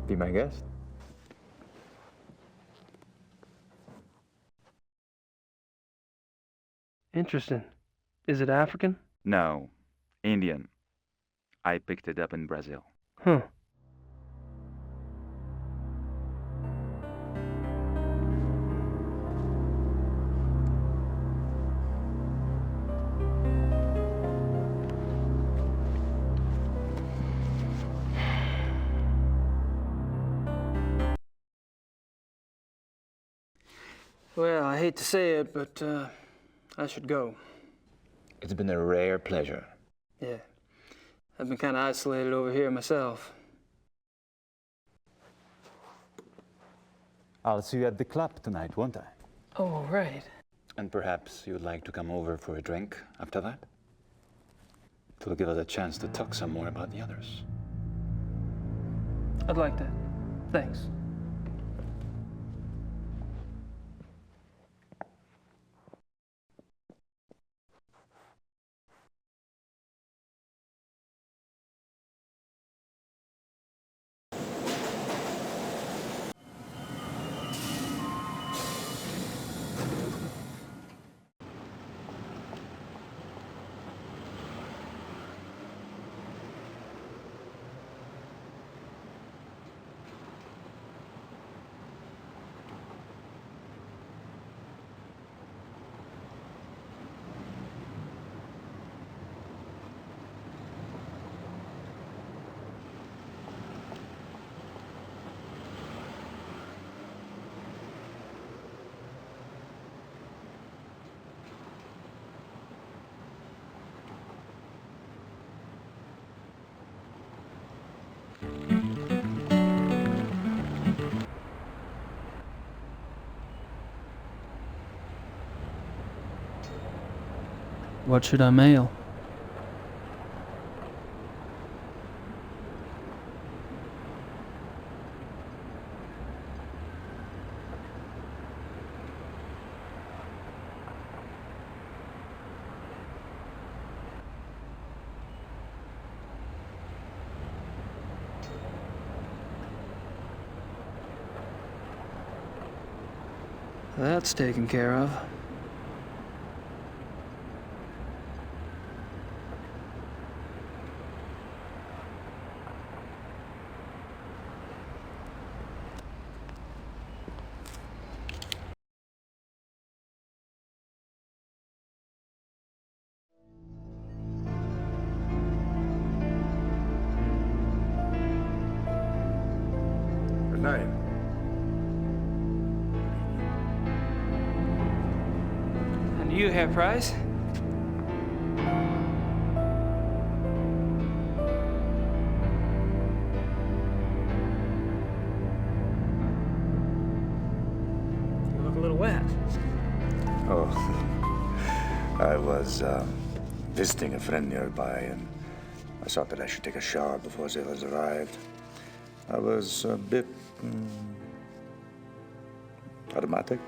Be my guest. Interesting. Is it African? No, Indian. I picked it up in Brazil. Huh. Well, I hate to say it, but I should go. It's been a rare pleasure. Yeah. I've been kind of isolated over here myself. I'll see you at the club tonight, won't I? Oh, right. And perhaps you'd like to come over for a drink after that? It will give us a chance to talk some more about the others. I'd like that. Thanks. What should I mail? That's taken care of. night. And you, Herr Price? You look a little wet. Oh, I was visiting a friend nearby, and I thought that I should take a shower before the others arrived. I was a bit automatic.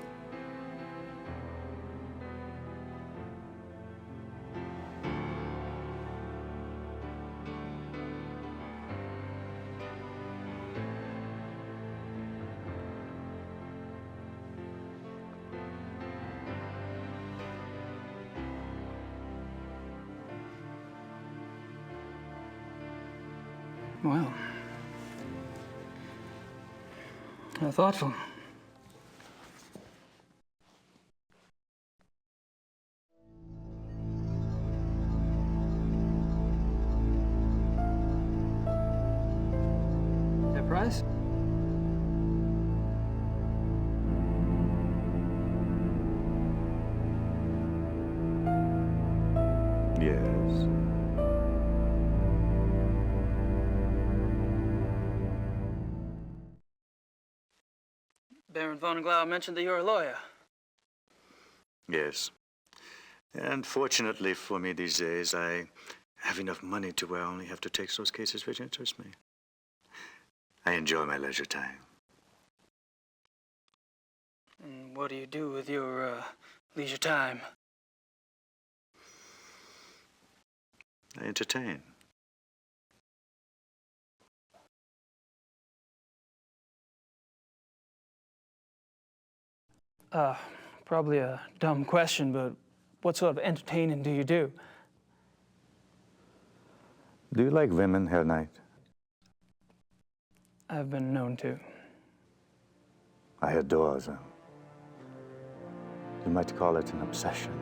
Well, how thoughtful. Herr Price? Yes. Baron von Glau mentioned that you're a lawyer. Yes. And fortunately for me these days, I have enough money to where I only have to take those cases which interest me. I enjoy my leisure time. And what do you do with your leisure time? I entertain. Probably a dumb question, but what sort of entertaining do you do? Do you like women, Herr Knight? I've been known to. I adore them. You might call it an obsession.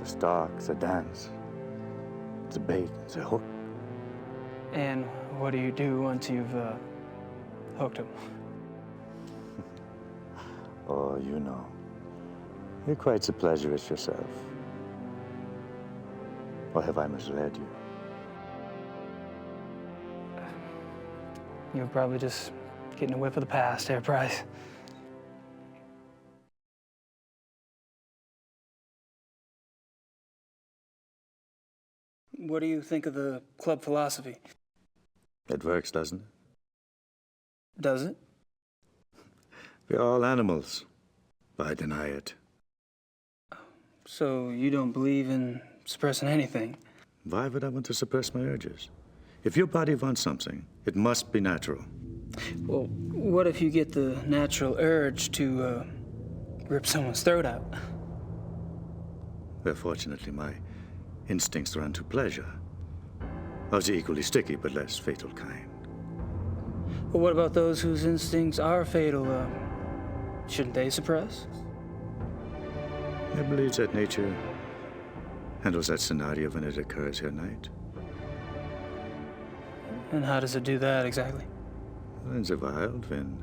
The stalk, the dance, the bait, the hook. And what do you do once you've hooked him? Oh, you know. You're quite the pleasurist yourself. Or have I misled you? You're probably just getting a whiff of the past, Herr Price. What do you think of the club philosophy? It works, doesn't it? Does it? We're all animals, but I deny it. So you don't believe in suppressing anything? Why would I want to suppress my urges? If your body wants something, it must be natural. Well, what if you get the natural urge to rip someone's throat out? Well, fortunately, my instincts run to pleasure. Of the equally sticky but less fatal kind. Well, what about those whose instincts are fatal? Shouldn't they suppress? I believe that nature handles that scenario when it occurs here at night. And how does it do that exactly? In the wild, when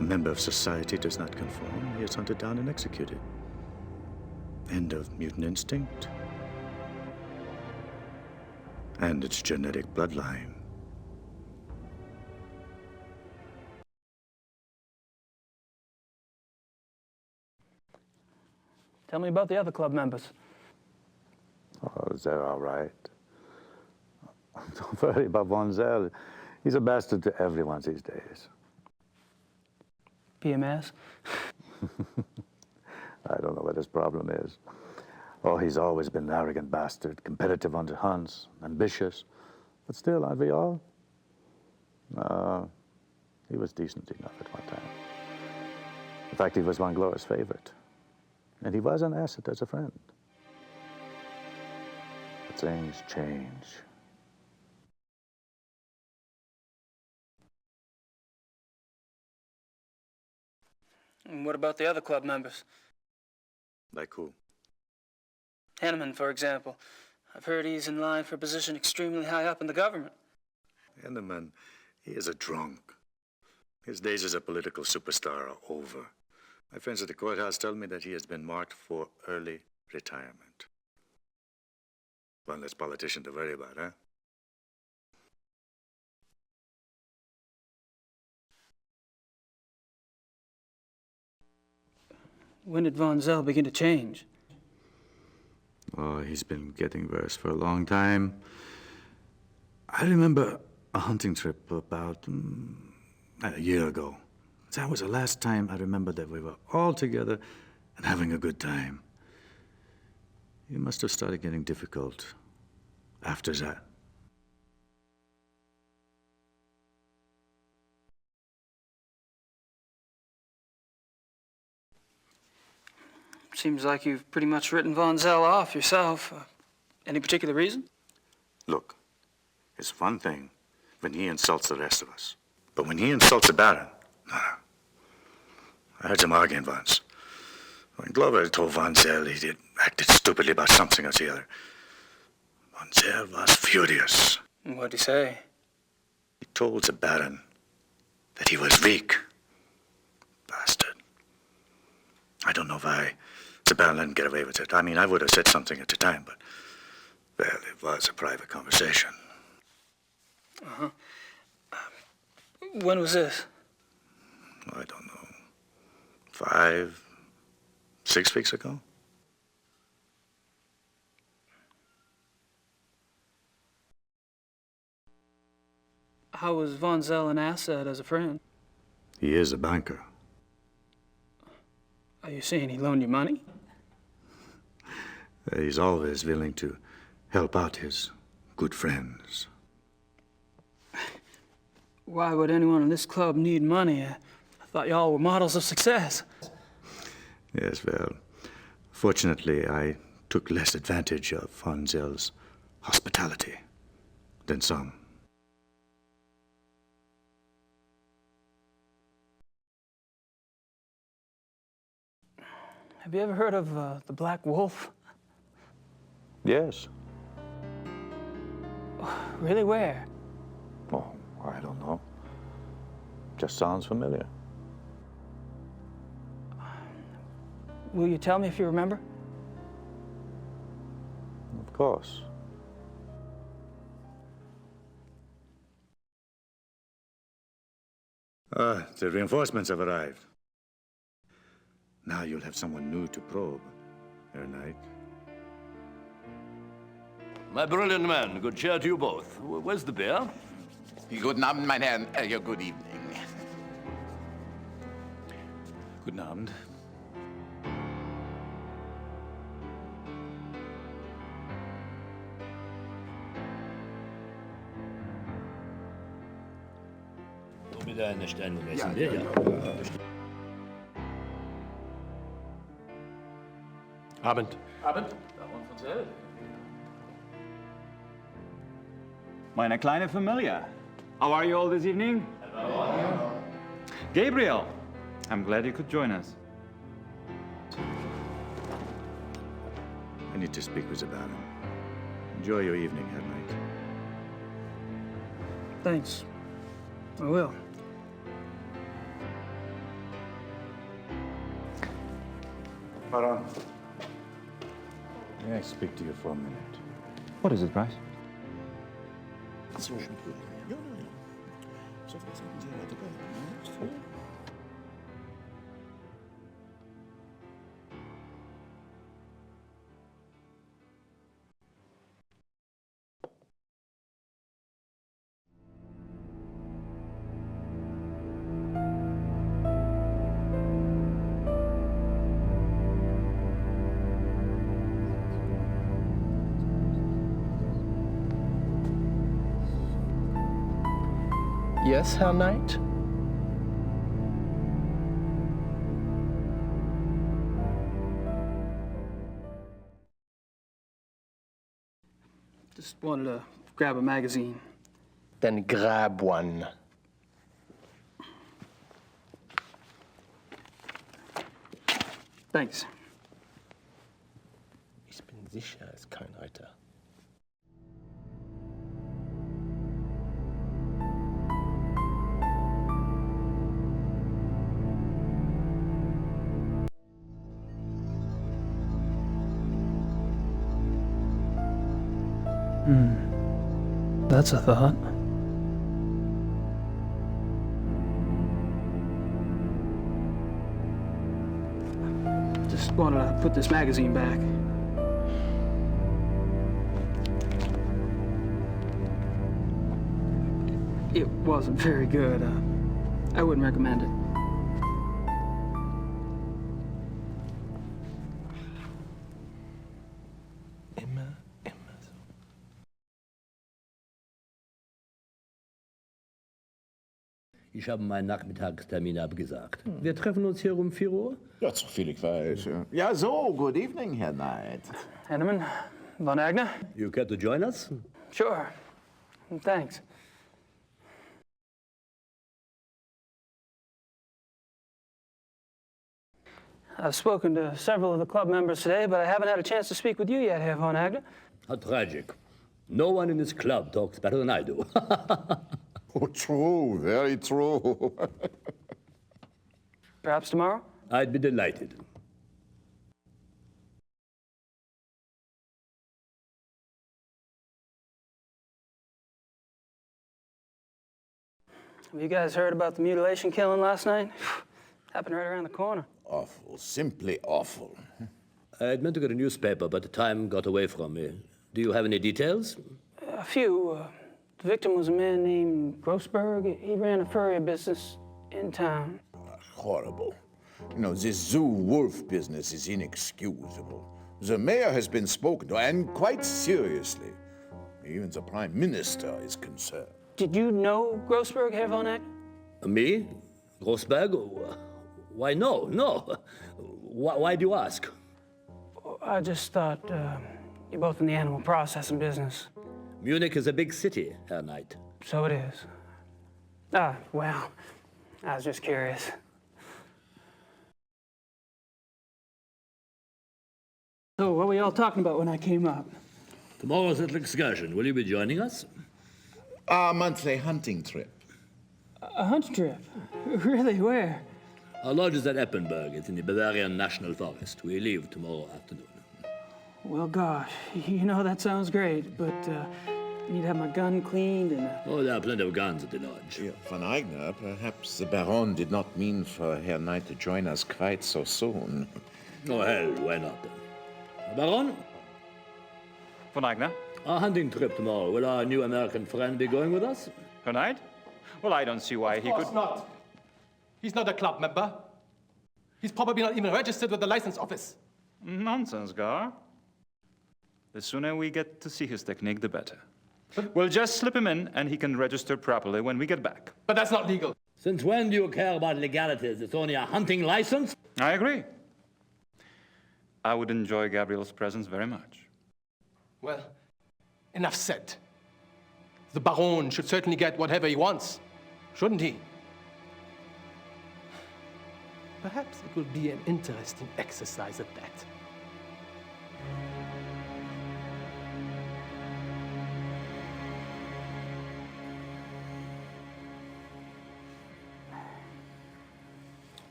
a member of society does not conform, he is hunted down and executed. End of mutant instinct. And its genetic bloodline. Tell me about the other club members. Oh, they're all right. Don't worry about Von Zell. He's a bastard to everyone these days. PMS? I don't know what his problem is. Oh, he's always been an arrogant bastard, competitive on the hunts, ambitious. But still, aren't we all? He was decent enough at one time. In fact, he was Von Glor's favorite. And he was an asset as a friend. But things change. And what about the other club members? Like who? Henneman, for example. I've heard he's in line for a position extremely high up in the government. Henneman, he is a drunk. His days as a political superstar are over. My friends at the courthouse tell me that he has been marked for early retirement. One less politician to worry about, huh? When did Von Zell begin to change? Oh, he's been getting worse for a long time. I remember a hunting trip about a year ago. That was the last time I remember that we were all together and having a good time. He must have started getting difficult after that. Seems like you've pretty much written Von Zell off yourself. Any particular reason? Look, it's one thing when he insults the rest of us. But when he insults the Baron, no. I heard them arguing once. When Glover told Von Zell he acted stupidly about something or the other, Von Zell was furious. What'd he say? He told the Baron that he was weak. Bastard. I don't know why the Baron didn't get away with it. I mean, I would have said something at the time, but, well, it was a private conversation. Uh-huh. When was this? I don't know. 5, 6 weeks ago? How was Von Zell an asset as a friend? He is a banker. Are you saying he loaned you money? He's always willing to help out his good friends. Why would anyone in this club need money? I thought y'all were models of success. Yes, well, fortunately, I took less advantage of Von Zell's hospitality than some. Have you ever heard of the Black Wolf? Yes. Really, where? Oh, I don't know. Just sounds familiar. Will you tell me if you remember? Of course. The reinforcements have arrived. Now you'll have someone new to probe, Herr Knight. My brilliant man, good cheer to you both. Where's the beer? Guten Abend, mein Herr. Ja, good evening. Guten Abend. Wieder eine Steine messen, Ja. Abend. Abend. Baron von Zell. Meine kleine Familie. How are you all this evening? Hello. Gabriel, I'm glad you could join us. I need to speak with the Baron. Enjoy your evening, Herr Knight. Thanks. I will. Baron. May I speak to you for a minute? What is it, Bryce? Yes, Herr Knight? Just wanted to grab a magazine. Then grab one. Thanks. Ich bin sicher, es ist kein Reiter. that's a thought. Just wanted to put this magazine back. It wasn't very good. I wouldn't recommend it. Ich habe meinen Nachmittagstermin abgesagt. Wir treffen uns hier um 4 Uhr? Ja, so viel ich weiß. Ja, so, good evening, Herr Knight. Henneman, Von Agner? You care to join us? Sure. Thanks. I've spoken to several of the club members today, but I haven't had a chance to speak with you yet, Herr Von Agner. How tragic. No one in this club talks better than I do. Oh, true, very true. Perhaps tomorrow? I'd be delighted. Have you guys heard about the mutilation killing last night? Happened right around the corner. Awful, simply awful. I'd meant to get a newspaper, but the time got away from me. Do you have any details? A few. The victim was a man named Grossberg. He ran a furrier business in town. Horrible. You know, this zoo wolf business is inexcusable. The mayor has been spoken to, and quite seriously. Even the prime minister is concerned. Did you know Grossberg, Herr Von Agner? Me? Grossberg? Why, no. Why do you ask? I just thought you're both in the animal processing business. Munich is a big city, Herr Knight. So it is. Well, I was just curious. So what were you all talking about when I came up? Tomorrow's little excursion. Will you be joining us? Our monthly hunting trip. A hunt trip? Really? Where? Our lodge is at Eppenberg. It's in the Bavarian National Forest. We leave tomorrow afternoon. Well, gosh, you know, that sounds great, but I need to have my gun cleaned and... Oh, there are plenty of guns at the lodge. Yeah, Von Eigner, perhaps the Baron did not mean for Herr Knight to join us quite so soon. Oh, hell, why not? Baron? Von Eigner? Our hunting trip tomorrow. Will our new American friend be going with us? Tonight? Well, I don't see why he could... Of course not. He's not a club member. He's probably not even registered with the license office. Nonsense, Gar. The sooner we get to see his technique, the better. We'll just slip him in, and he can register properly when we get back. But that's not legal. Since when do you care about legalities? It's only a hunting license? I agree. I would enjoy Gabriel's presence very much. Well, enough said. The Baron should certainly get whatever he wants, shouldn't he? Perhaps it will be an interesting exercise at that.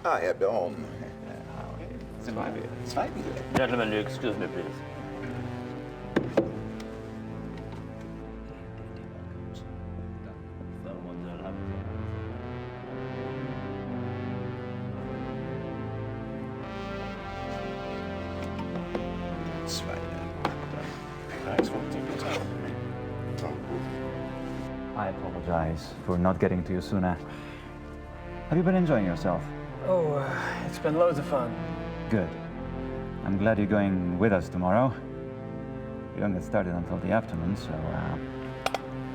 Ah, Herr Baron. Gentlemen, you excuse me, please. I apologize for not getting to you sooner. Have you been enjoying yourself? Oh, it's been loads of fun. Good. I'm glad you're going with us tomorrow. We don't get started until the afternoon, so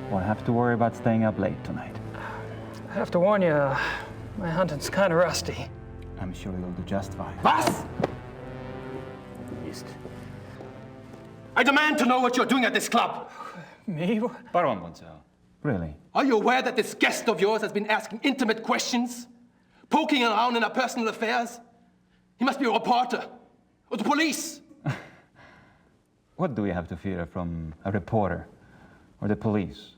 won't have to worry about staying up late tonight. I have to warn you, my hunting's kind of rusty. I'm sure you'll do just fine. Was? I demand to know what you're doing at this club. Me? Baron Bonzel. Really? Are you aware that this guest of yours has been asking intimate questions? Poking around in our personal affairs? He must be a reporter. Or the police. What do we have to fear from a reporter or the police?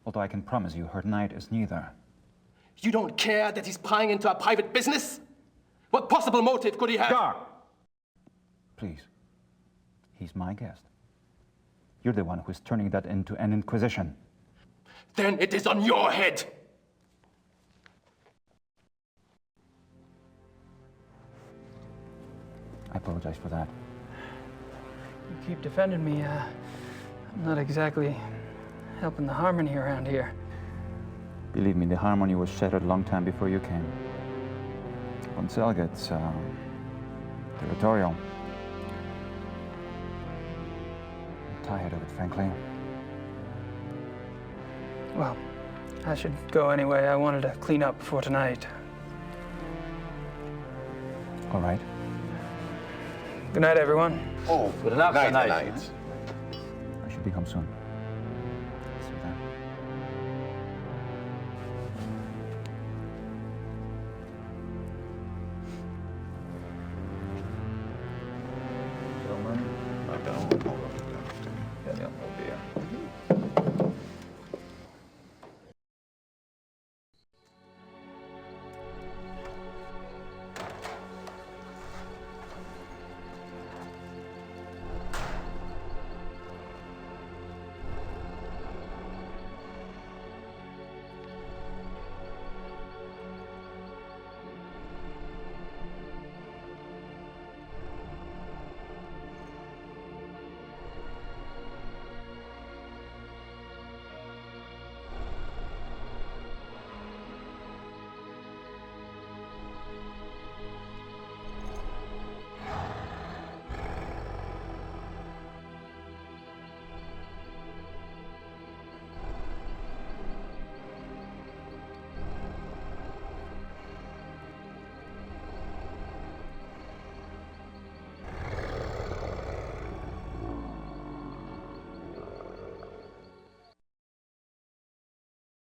Although I can promise you, her knight is neither. You don't care that he's prying into our private business? What possible motive could he have? Gar! Please. He's my guest. You're the one who's turning that into an inquisition. Then it is on your head! I apologize for that. You keep defending me. I'm not exactly helping the harmony around here. Believe me, the harmony was shattered a long time before you came. Poncel gets territorial. I'm tired of it, frankly. Well, I should go anyway. I wanted to clean up before tonight. All right. Good night, everyone. Oh, Good night. night. I should be home soon.